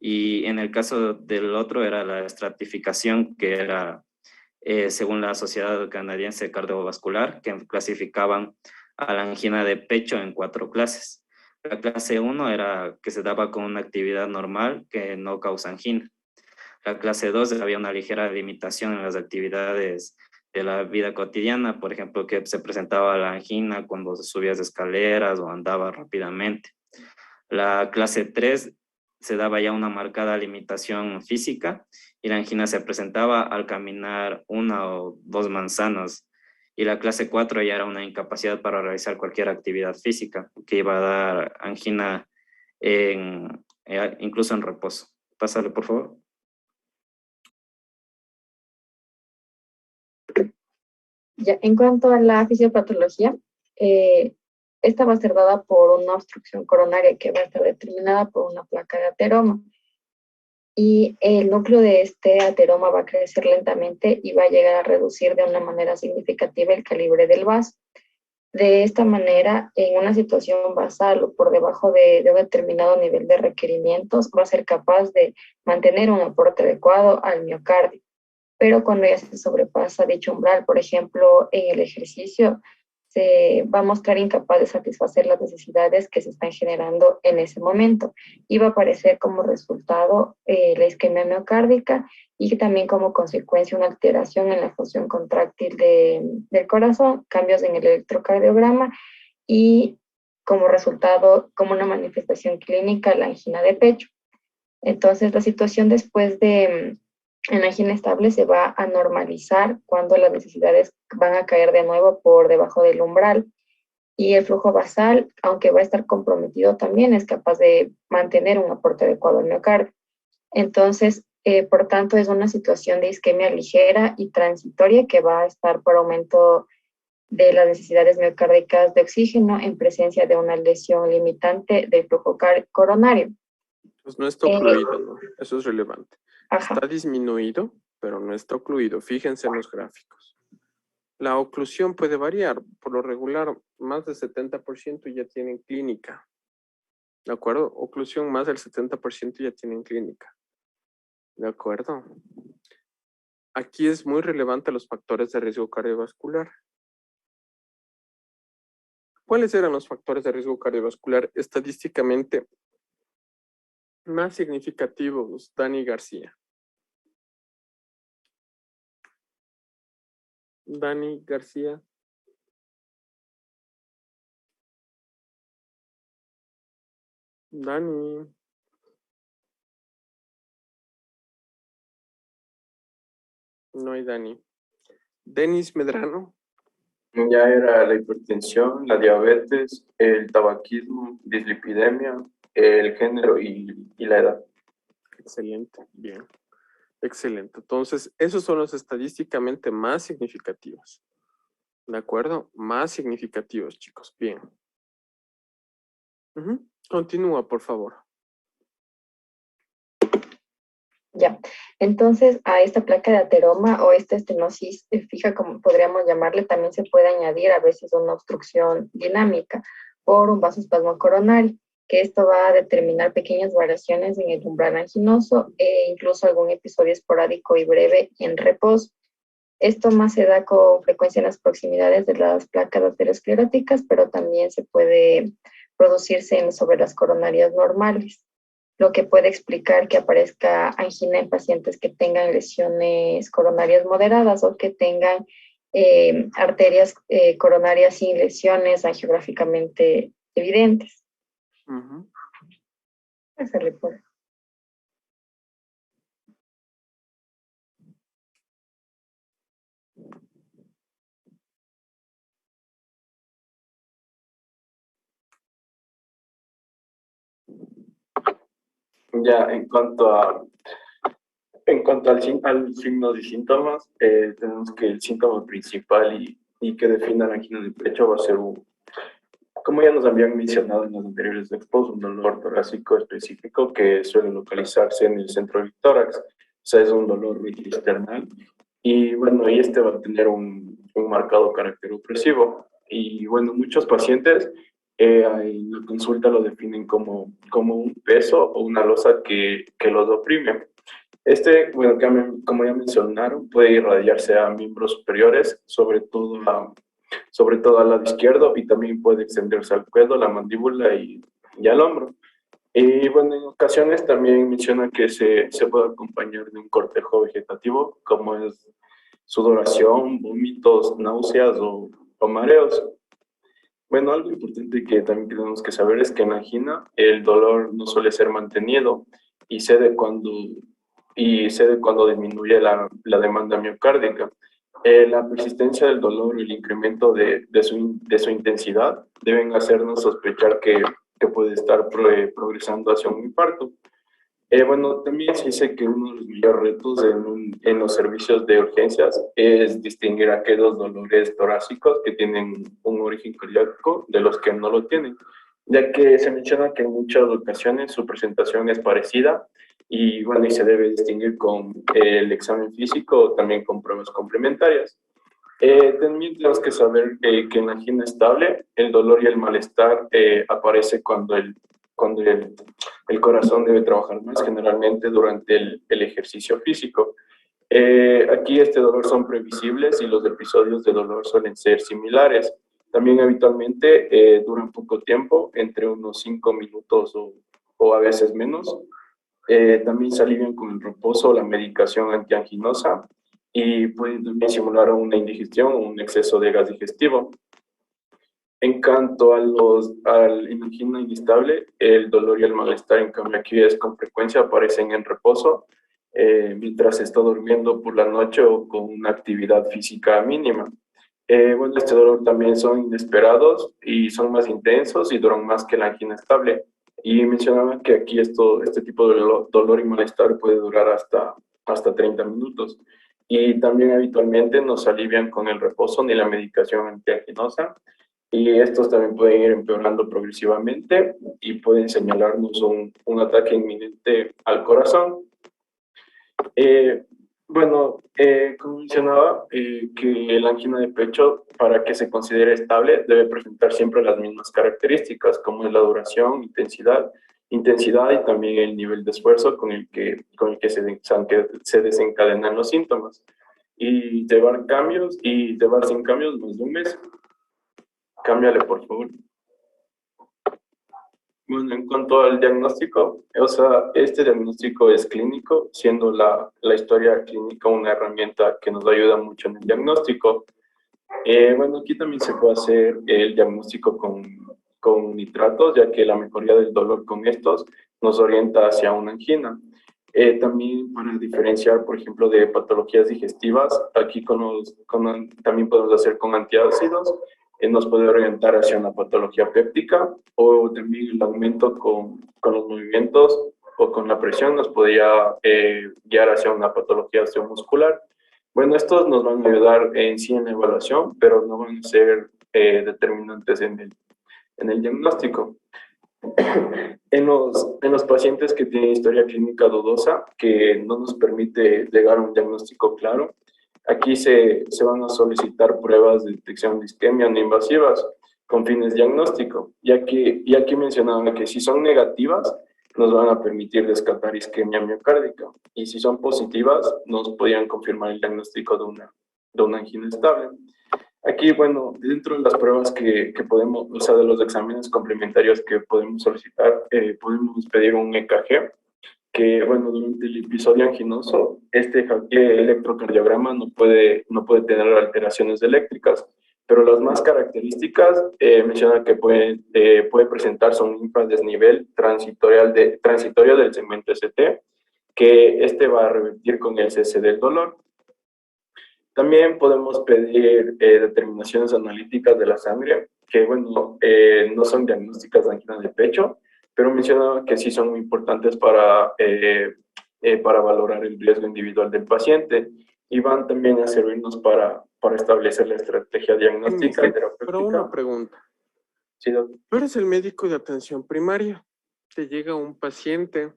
Y en el caso del otro era la estratificación, que era según la Sociedad Canadiense Cardiovascular, que clasificaban a la angina de pecho en 4 clases. La clase 1 era que se daba con una actividad normal que no causa angina. La clase 2 había una ligera limitación en las actividades de la vida cotidiana, por ejemplo, que se presentaba la angina cuando subías escaleras o andaba rápidamente. La clase 3 se daba ya una marcada limitación física y la angina se presentaba al caminar 1 o 2 manzanas. Y la clase 4 ya era una incapacidad para realizar cualquier actividad física, que iba a dar angina incluso en reposo. Pásale, por favor. Ya, en cuanto a la fisiopatología, esta va a ser dada por una obstrucción coronaria que va a estar determinada por una placa de ateroma. Y el núcleo de este ateroma va a crecer lentamente y va a llegar a reducir de una manera significativa el calibre del vaso. De esta manera, en una situación basal o por debajo de un determinado nivel de requerimientos, va a ser capaz de mantener un aporte adecuado al miocardio. Pero cuando ya se sobrepasa dicho umbral, por ejemplo, en el ejercicio, se va a mostrar incapaz de satisfacer las necesidades que se están generando en ese momento y va a aparecer como resultado la isquemia miocárdica y también como consecuencia una alteración en la función contráctil del corazón, cambios en el electrocardiograma y como resultado, como una manifestación clínica, la angina de pecho. Entonces, la situación después de en angina estable se va a normalizar cuando las necesidades van a caer de nuevo por debajo del umbral y el flujo basal, aunque va a estar comprometido también, es capaz de mantener un aporte adecuado al miocardio. Entonces, por tanto, es una situación de isquemia ligera y transitoria que va a estar por aumento de las necesidades miocárdicas de oxígeno en presencia de una lesión limitante del flujo coronario. Pues no está ocluido, ¿no? Eso es relevante. Ajá. Está disminuido, pero no está ocluido. Fíjense en los gráficos. La oclusión puede variar. Por lo regular, más del 70% ya tienen clínica. ¿De acuerdo? Oclusión más del 70% ya tienen clínica. ¿De acuerdo? Aquí es muy relevante los factores de riesgo cardiovascular. ¿Cuáles eran los factores de riesgo cardiovascular estadísticamente más significativos, Dani García? Dani García. Dani. No hay Dani. Denis Medrano. Ya era la hipertensión, la diabetes, el tabaquismo, dislipidemia, el género y la edad. Excelente, bien. Excelente. Entonces, esos son los estadísticamente más significativos. ¿De acuerdo? Más significativos, chicos. Bien. Continúa, por favor. Ya, entonces a esta placa de ateroma o esta estenosis fija, como podríamos llamarle, también se puede añadir a veces una obstrucción dinámica por un vasoespasmo coronario, que esto va a determinar pequeñas variaciones en el umbral anginoso e incluso algún episodio esporádico y breve en reposo. Esto más se da con frecuencia en las proximidades de las placas ateroscleróticas, pero también se puede producirse sobre las coronarias normales, lo que puede explicar que aparezca angina en pacientes que tengan lesiones coronarias moderadas o que tengan arterias coronarias sin lesiones angiográficamente evidentes. Hacerle por. Ya en cuanto al signos y síntomas, tenemos que el síntoma principal y que define la angina de pecho va a ser como ya nos habían mencionado en los anteriores expos, un dolor torácico específico que suele localizarse en el centro del tórax. O sea, es un dolor external. Y bueno, y este va a tener un marcado carácter opresivo. Y bueno, muchos pacientes en la consulta lo definen como un peso o una losa que los oprime. Bueno, como ya mencionaron, puede irradiarse a miembros superiores, sobre todo al lado izquierdo, y también puede extenderse al cuello, la mandíbula y al hombro. Y bueno, en ocasiones también menciona que se puede acompañar de un cortejo vegetativo, como es sudoración, vómitos, náuseas o mareos. Bueno, algo importante que también tenemos que saber es que en la angina el dolor no suele ser mantenido y cede cuando disminuye la demanda miocárdica. La persistencia del dolor y el incremento de su intensidad deben hacernos sospechar que puede estar progresando hacia un infarto. Bueno, también se dice que uno de los mayores retos en los servicios de urgencias es distinguir aquellos dolores torácicos que tienen un origen cardíaco de los que no lo tienen, ya que se menciona que en muchas ocasiones su presentación es parecida y bueno, y se debe distinguir con el examen físico o también con pruebas complementarias. También tenemos que saber que en la angina estable el dolor y el malestar aparece cuando el corazón debe trabajar más, generalmente durante el ejercicio físico. Aquí este dolor son previsibles y los episodios de dolor suelen ser similares. También habitualmente duran poco tiempo, entre unos 5 minutos o a veces menos. También se alivian con el reposo o la medicación antianginosa y pueden también simular una indigestión o un exceso de gas digestivo. En cuanto al angina inestable, el dolor y el malestar, en cambio, aquí con frecuencia aparecen en reposo, mientras se está durmiendo por la noche o con una actividad física mínima. Bueno, este dolor también son inesperados y son más intensos y duran más que la angina estable. Y mencionaba que aquí este tipo de dolor y malestar puede durar hasta 30 minutos. Y también habitualmente nos alivian con el reposo ni la medicación antianginosa. Y estos también pueden ir empeorando progresivamente y pueden señalarnos un ataque inminente al corazón. Como mencionaba, que la angina de pecho, para que se considere estable, debe presentar siempre las mismas características, como es la duración, intensidad y también el nivel de esfuerzo con el que se desencadenan los síntomas. Y llevar sin cambios más de un mes. Cámbiale, por favor. Bueno, en cuanto al diagnóstico, o sea, este diagnóstico es clínico, siendo la historia clínica una herramienta que nos ayuda mucho en el diagnóstico. Bueno, aquí también se puede hacer el diagnóstico con nitratos, ya que la mejoría del dolor con estos nos orienta hacia una angina. También para diferenciar, por ejemplo, de patologías digestivas, aquí también podemos hacer con antiácidos, nos puede orientar hacia una patología péptica, o también el aumento con los movimientos o con la presión nos podría guiar hacia una patología osteomuscular. Bueno, estos nos van a ayudar en sí en la evaluación, pero no van a ser determinantes en el diagnóstico. En los pacientes que tienen historia clínica dudosa, que no nos permite llegar a un diagnóstico claro, aquí se van a solicitar pruebas de detección de isquemia no invasivas con fines diagnósticos, ya que mencionaba que si son negativas, nos van a permitir descartar isquemia miocárdica, y si son positivas, nos podrían confirmar el diagnóstico de una angina estable. Aquí, bueno, dentro de las pruebas que podemos, o sea, de los exámenes complementarios que podemos solicitar, podemos pedir un EKG, que, bueno, durante el episodio anginoso, este electrocardiograma no puede tener alteraciones eléctricas, pero las más características mencionan que puede presentarse un infradesnivel transitorio del segmento ST, que este va a revertir con el cese del dolor. También podemos pedir determinaciones analíticas de la sangre, que, bueno, no son diagnósticas de angina de pecho, pero mencionaba que sí son muy importantes para valorar el riesgo individual del paciente, y van también a servirnos para establecer la estrategia diagnóstica y terapéutica. Pero una pregunta. Sí, doctor. Tú eres el médico de atención primaria. Te llega un paciente,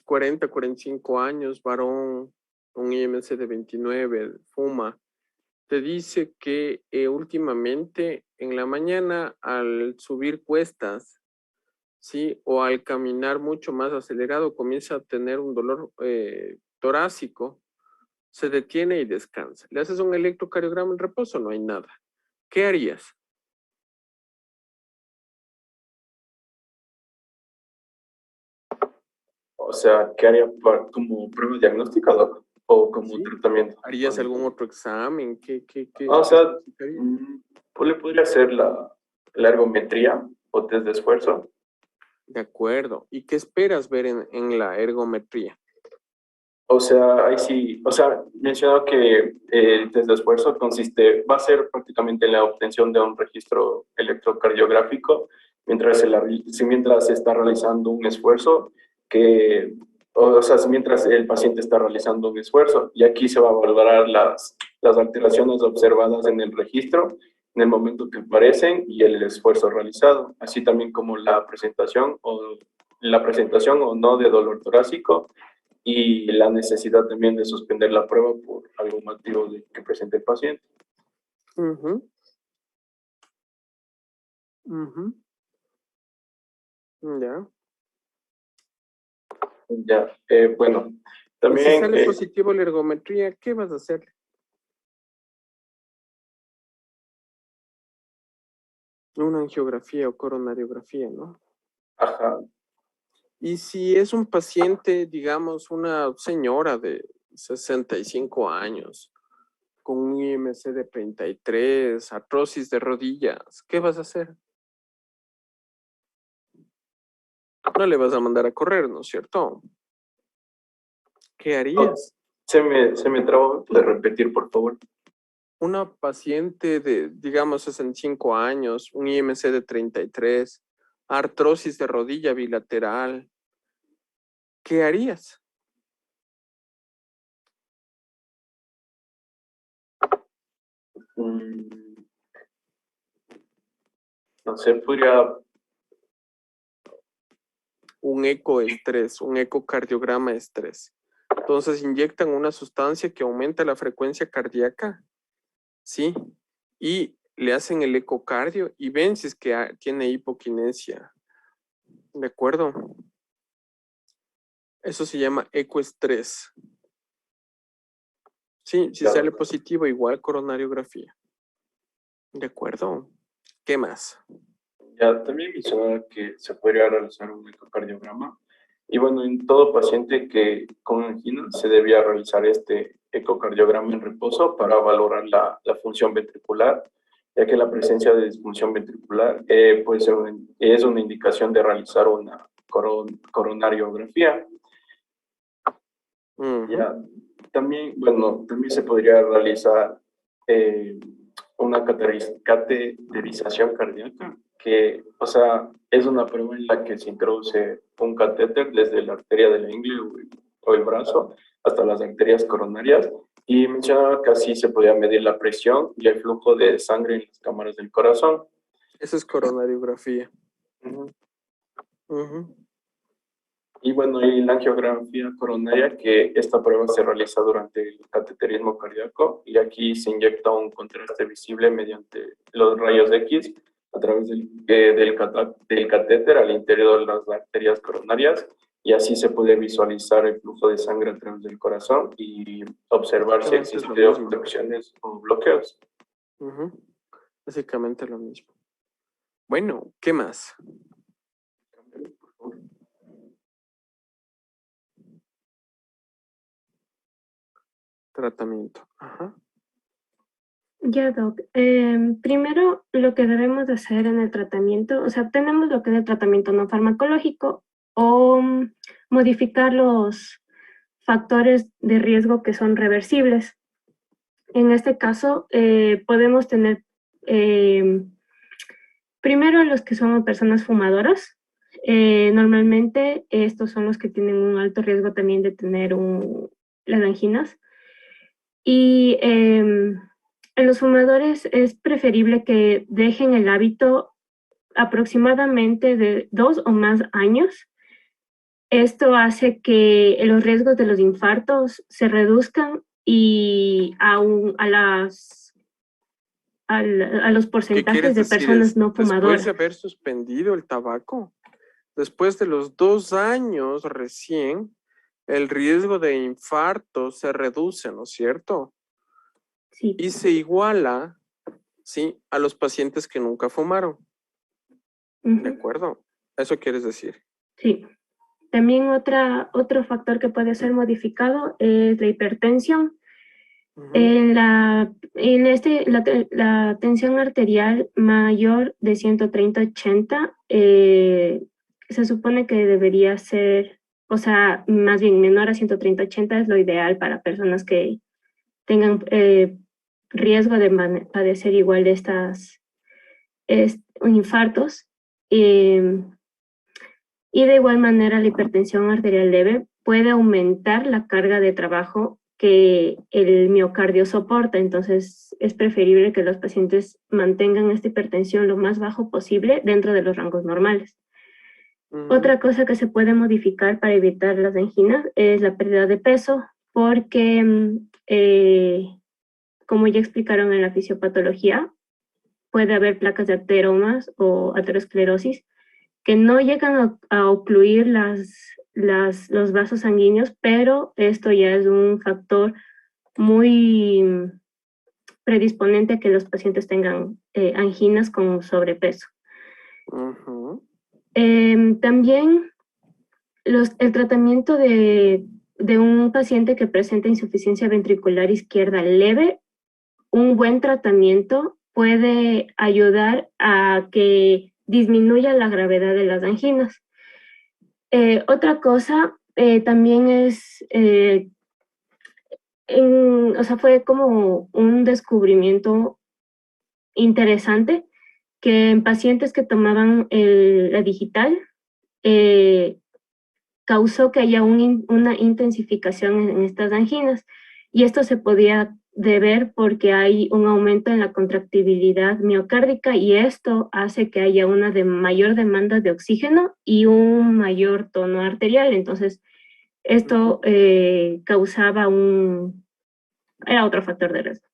40, 45 años, varón, un IMC de 29, fuma. Te dice que últimamente en la mañana al subir cuestas, ¿sí? O al caminar mucho más acelerado comienza a tener un dolor torácico, se detiene y descansa. ¿Le haces un electrocardiograma en reposo? No hay nada. ¿Qué harías? O sea, ¿qué haría como prueba diagnóstica, doc? ¿O como Sí. tratamiento? ¿Harías algún otro examen? ¿Qué O sea, necesitarías? pues le podría hacer la ergometría o test de esfuerzo. De acuerdo. ¿Y qué esperas ver en la ergometría? O sea, ahí sí, o sea, mencionaba que el test de esfuerzo va a ser prácticamente en la obtención de un registro electrocardiográfico mientras se está realizando un esfuerzo, o sea, mientras el paciente está realizando un esfuerzo, y aquí se va a valorar las alteraciones observadas en el registro en el momento que aparecen y el esfuerzo realizado, así también como la presentación o no de dolor torácico, y la necesidad también de suspender la prueba por algún motivo que presente el paciente. Ujú. Ujú. Ya. Ya, bueno, Y si también sale positivo la ergometría, ¿qué vas a hacerle? Una angiografía o coronariografía, ¿no? ajá, Y si es un paciente, digamos, una señora de 65 años, con un IMC de 33, artrosis de rodillas, ¿qué vas a hacer? No le vas a mandar a correr, ¿no es cierto? ¿Qué harías? se me trabó, ¿puede repetir, por favor? Una paciente de, digamos, 65 años, un IMC de 33, artrosis de rodilla bilateral, ¿qué harías? No sé, podría, Un ecoestrés, un ecocardiograma estrés. Entonces inyectan una sustancia que aumenta la frecuencia cardíaca, ¿sí? Y le hacen el ecocardio y ven si es que tiene hipoquinesia. ¿De acuerdo? Eso se llama ecoestrés. Sí, si Claro. sale positivo, igual coronariografía. ¿De acuerdo? ¿Qué más? ya también mencionaba que se podría realizar un ecocardiograma, y bueno, en todo paciente que con angina se debía realizar este ecocardiograma en reposo para valorar la función ventricular, ya que la presencia de disfunción ventricular es una indicación de realizar una coronariografía. Ujú. Ya, también, bueno, también se podría realizar una cateterización cardíaca, que, o sea, es una prueba en la que se introduce un catéter desde la arteria de la ingle o el brazo hasta las arterias coronarias, y mencionaba que así se podía medir la presión y el flujo de sangre en las cámaras del corazón. Esa es coronariografía. Ujú. Ujú. Y bueno, y la angiografía coronaria, que esta prueba se realiza durante el cateterismo cardíaco, y aquí se inyecta un contraste visible mediante los rayos X a través del catéter al interior de las arterias coronarias, y así se puede visualizar el flujo de sangre a través del corazón y observar si Básicamente es lo existen mismo. obstrucciones o bloqueos. Ujú. Básicamente lo mismo. Bueno, ¿qué más? Tratamiento. Ajá. Ya, Doc. Primero, lo que debemos de hacer en el tratamiento, o sea, tenemos lo que es el tratamiento no farmacológico o modificar los factores de riesgo que son reversibles. En este caso, podemos tener primero los que son personas fumadoras. Normalmente estos son los que tienen un alto riesgo también de tener las anginas. Y en los fumadores es preferible que dejen el hábito aproximadamente de 2 o más años. Esto hace que los riesgos de los infartos se reduzcan y a los ¿Qué porcentajes quieres de decir? personas no Después fumadoras. de haber suspendido el tabaco, después de los 2 años recién, el riesgo de infarto se reduce, ¿no es cierto? Sí. Y se iguala, ¿sí?, a los pacientes que nunca fumaron. ¿De acuerdo? Eso quieres decir. Sí. También otro factor que puede ser modificado es la hipertensión. La tensión arterial mayor de 130/80 se supone que debería ser, o sea, más bien menor a 130/80 es lo ideal para personas que tengan riesgo de padecer igual de infartos. Y de igual manera, la hipertensión arterial leve puede aumentar la carga de trabajo que el miocardio soporta. Entonces, es preferible que los pacientes mantengan esta hipertensión lo más bajo posible dentro de los rangos normales. Otra cosa que se puede modificar para evitar las anginas es la pérdida de peso, porque, como ya explicaron en la fisiopatología, puede haber placas de ateromas o aterosclerosis que no llegan a ocluir los vasos sanguíneos, pero esto ya es un factor muy predisponente a que los pacientes tengan anginas con sobrepeso. También el tratamiento de un paciente que presenta insuficiencia ventricular izquierda leve, un buen tratamiento puede ayudar a que disminuya la gravedad de las anginas. Otra cosa también es, o sea, fue como un descubrimiento interesante que en pacientes que tomaban la digital causó que haya una intensificación en estas anginas, y esto se podía deber porque hay un aumento en la contractibilidad miocárdica, y esto hace que haya una mayor demanda de oxígeno y un mayor tono arterial. Entonces, esto causaba era otro factor de riesgo.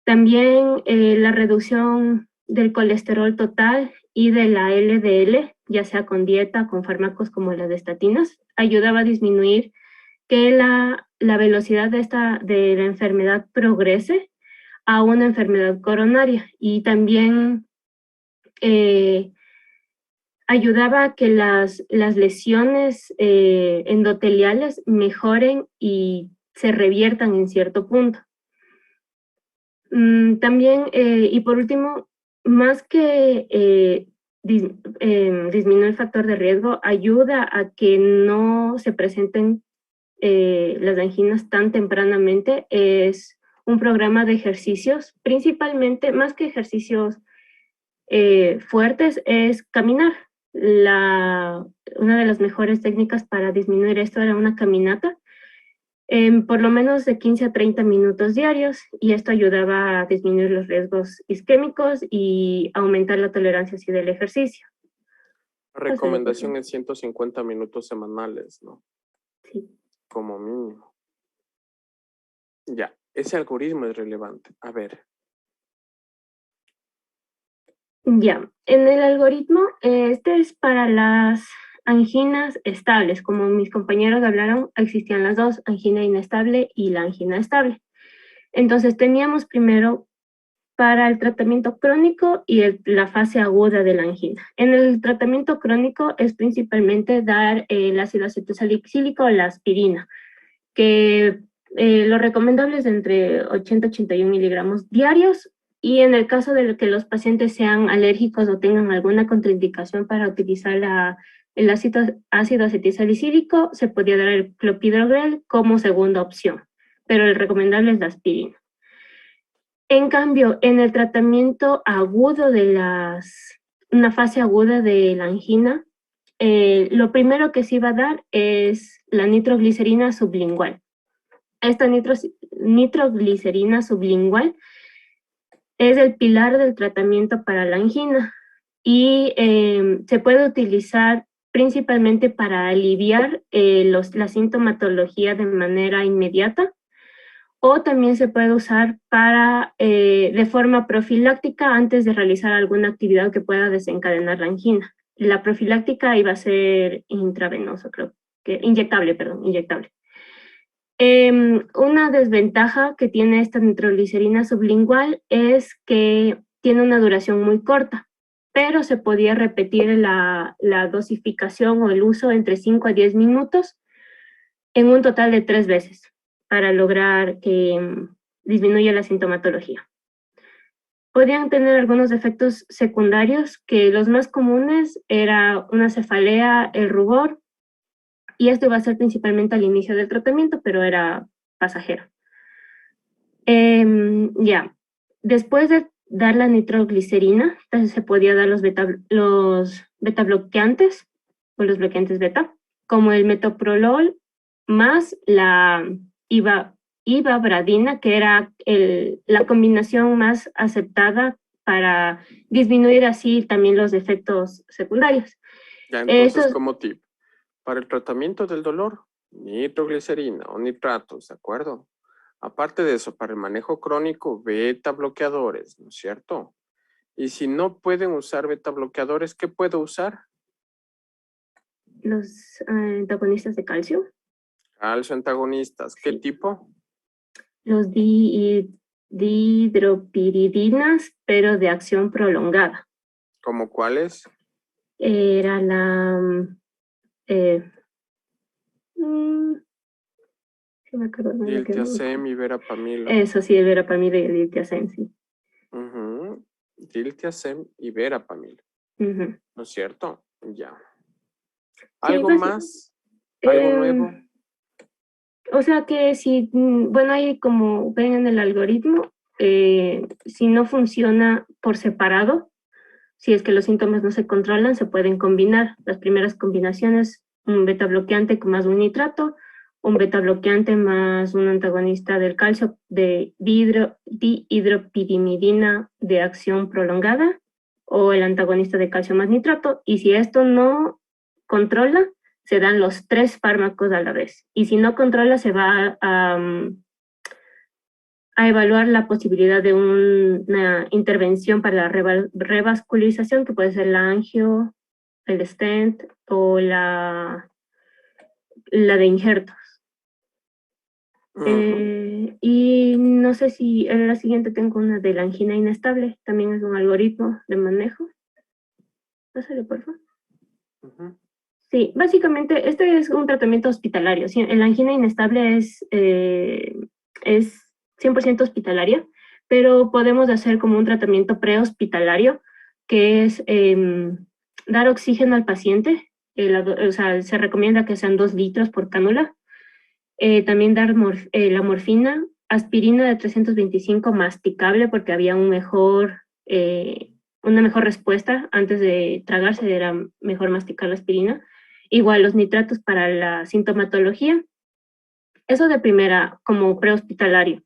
También la reducción del colesterol total y de la LDL, ya sea con dieta, con fármacos como las estatinas, ayudaba a disminuir que la velocidad de la enfermedad progrese a una enfermedad coronaria, y también ayudaba a que las lesiones endoteliales mejoren y se reviertan en cierto punto. También, y por último, más que disminuye el factor de riesgo, ayuda a que no se presenten las anginas tan tempranamente. Es un programa de ejercicios, principalmente, más que ejercicios fuertes, es caminar. Una de las mejores técnicas para disminuir esto era una caminata, por lo menos de 15 a 30 minutos diarios, y esto ayudaba a disminuir los riesgos isquémicos y aumentar la tolerancia así del ejercicio. La recomendación es 150 minutos semanales, ¿no? Sí. Como mínimo. Ya, ese algoritmo es relevante. A ver. Ya, en el algoritmo, este es para las anginas estables. Como mis compañeros hablaron, existían las dos, angina inestable y la angina estable. Entonces teníamos primero para el tratamiento crónico y la fase aguda de la angina. En el tratamiento crónico es principalmente dar el ácido acetosalicílico o la aspirina, que lo recomendable es de entre 80 y 81 miligramos diarios, y en el caso de que los pacientes sean alérgicos o tengan alguna contraindicación para utilizar el ácido acetosalicílico, se podría dar el clopidogrel como segunda opción, pero el recomendable es la aspirina. En cambio, en el tratamiento agudo una fase aguda de la angina, lo primero que se iba a dar es la nitroglicerina sublingual. Esta nitroglicerina sublingual es el pilar del tratamiento para la angina y se puede utilizar principalmente para aliviar la sintomatología de manera inmediata, o también se puede usar de forma profiláctica antes de realizar alguna actividad que pueda desencadenar la angina. La profiláctica iba a ser intravenoso, creo que inyectable. Una desventaja que tiene esta nitroglicerina sublingual es que tiene una duración muy corta, pero se podía repetir la dosificación o el uso entre 5 a 10 minutos en un total de 3 veces para lograr que disminuya la sintomatología. Podrían tener algunos efectos secundarios, que los más comunes era una cefalea, el rubor, y esto iba a ser principalmente al inicio del tratamiento, pero era pasajero. Después de dar la nitroglicerina, entonces se podía dar los beta-bloqueantes o los bloqueantes beta, como el metoprolol más la ivabradina, que era la combinación más aceptada para disminuir así también los efectos secundarios. Ya, entonces, como tip, para el tratamiento del dolor, nitroglicerina o nitratos, ¿de acuerdo? Aparte de eso, para el manejo crónico, beta bloqueadores, ¿no es cierto? Y si no pueden usar beta bloqueadores, ¿qué puedo usar? Los antagonistas de calcio. Calcio antagonistas, ¿qué tipo? Los dihidropiridinas, pero de acción prolongada. ¿Cómo cuáles? Era la... Diltiazem y verapamil. Eso sí, el verapamil y el diltiazem, sí. Diltiazem y verapamil. ¿No es cierto? Ya. ¿Algo sí, más? ¿Algo nuevo? O sea que si, bueno, ahí como ven en el algoritmo, si no funciona por separado, si es que los síntomas no se controlan, se pueden combinar. Las primeras combinaciones, un beta bloqueante con más un nitrato, un beta bloqueante más un antagonista del calcio de dihidropirimidina de acción prolongada, o el antagonista de calcio más nitrato, y si esto no controla, se dan los 3 fármacos a la vez. Y si no controla, se va a evaluar la posibilidad de una intervención para la revascularización, que puede ser la angio, el stent o la de injertos. Y no sé si en la siguiente tengo una de la angina inestable, también es un algoritmo de manejo. Pásale, por favor. Sí, básicamente este es un tratamiento hospitalario. Sí, la angina inestable es 100% hospitalaria, pero podemos hacer como un tratamiento prehospitalario, que es dar oxígeno al paciente, o sea, se recomienda que sean 2 litros por cánula. También dar la morfina, aspirina de 325 masticable porque había una mejor respuesta antes de tragarse, era mejor masticar la aspirina. Igual los nitratos para la sintomatología. Eso de primera, como prehospitalario.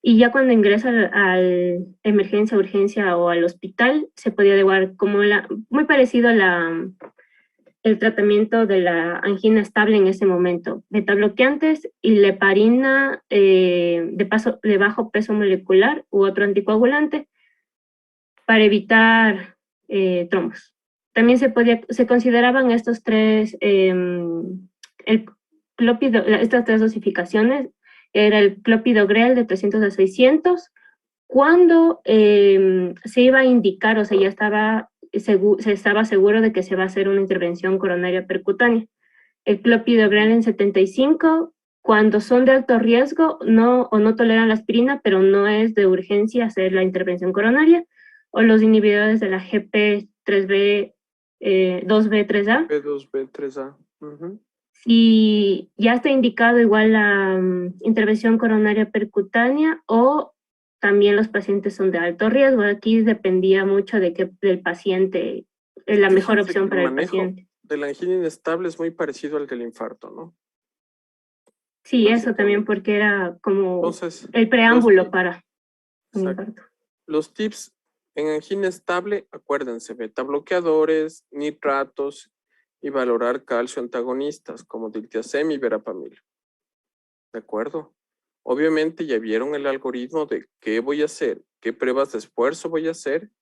Y ya cuando ingresa al emergencia, urgencia o al hospital, se podía adecuar como muy parecido a el tratamiento de la angina estable en ese momento. Betabloqueantes y leparina de bajo peso molecular u otro anticoagulante para evitar trombos. También se consideraban estos tres, estas 3 dosificaciones. Era el clopidogrel de 300 a 600, cuando se iba a indicar, o sea, ya se estaba seguro de que se va a hacer una intervención coronaria percutánea. El clopidogrel en 75, cuando son de alto riesgo o no toleran la aspirina, pero no es de urgencia hacer la intervención coronaria, o los inhibidores de la GP2B3A. P2B3A. Y ya está indicado igual la intervención coronaria percutánea, o también los pacientes son de alto riesgo. Aquí dependía mucho del paciente, la mejor opción para el paciente. De la angina inestable es muy parecido al del infarto, ¿no? Sí, eso también porque era como entonces, el preámbulo para un infarto. Los tips en angina estable, acuérdense, beta bloqueadores, nitratos y valorar calcio antagonistas como diltiazem y verapamil. ¿De acuerdo? Obviamente ya vieron el algoritmo de qué voy a hacer, qué pruebas de esfuerzo voy a hacer,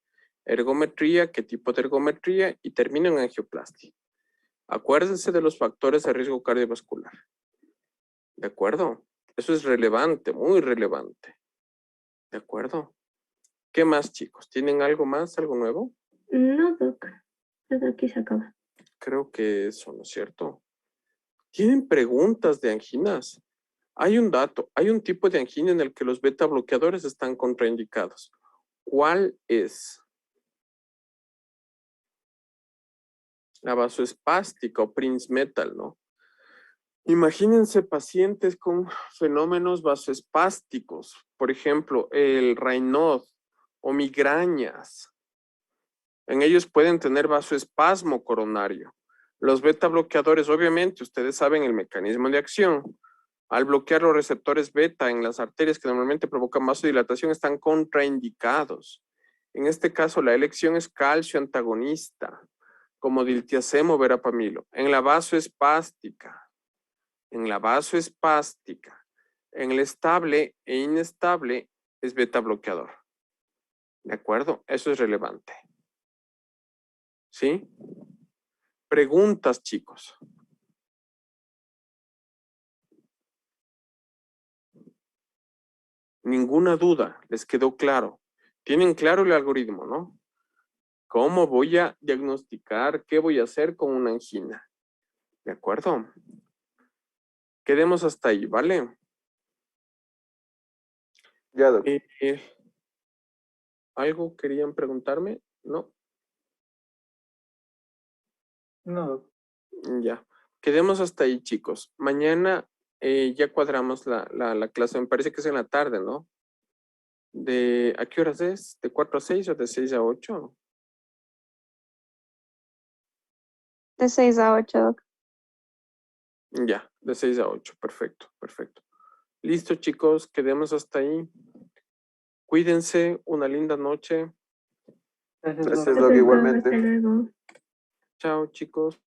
ergometría, qué tipo de ergometría y termino en angioplastia. Acuérdense de los factores de riesgo cardiovascular. ¿De acuerdo? Eso es relevante, muy relevante. ¿De acuerdo? ¿Qué más, chicos? ¿Tienen algo más, algo nuevo? No, doc. Aquí se acaba. Creo que eso, ¿no es cierto? ¿Tienen preguntas de anginas? Hay un dato, hay un tipo de angina en el que los beta bloqueadores están contraindicados. ¿Cuál es? La vasoespástica o Prince Metal, ¿no? Imagínense pacientes con fenómenos vasoespásticos, por ejemplo, el Raynaud o migrañas. En ellos pueden tener vasoespasmo coronario. Los beta bloqueadores, obviamente, ustedes saben el mecanismo de acción. Al bloquear los receptores beta en las arterias que normalmente provocan vasodilatación, están contraindicados. En este caso, la elección es calcio antagonista, como diltiazem o verapamilo. En la vasoespástica, en el estable e inestable es beta bloqueador. ¿De acuerdo? Eso es relevante. ¿Sí? Preguntas, chicos. Ninguna duda, les quedó claro. Tienen claro el algoritmo, ¿no? ¿Cómo voy a diagnosticar? ¿Qué voy a hacer con una angina? ¿De acuerdo? Quedemos hasta ahí, ¿vale? Ya, doctor. ¿Algo querían preguntarme? ¿No? No. Ya. Quedemos hasta ahí, chicos. Mañana ya cuadramos la clase. Me parece que es en la tarde, ¿no? ¿A qué horas es? ¿De 4 a 6 o de 6 a 8? De 6 a 8, doc. Ya, de 6 a 8. Perfecto, perfecto. Listo, chicos. Quedemos hasta ahí. Cuídense. Una linda noche. Gracias, doc, igualmente. Hasta luego. Chao, chicos.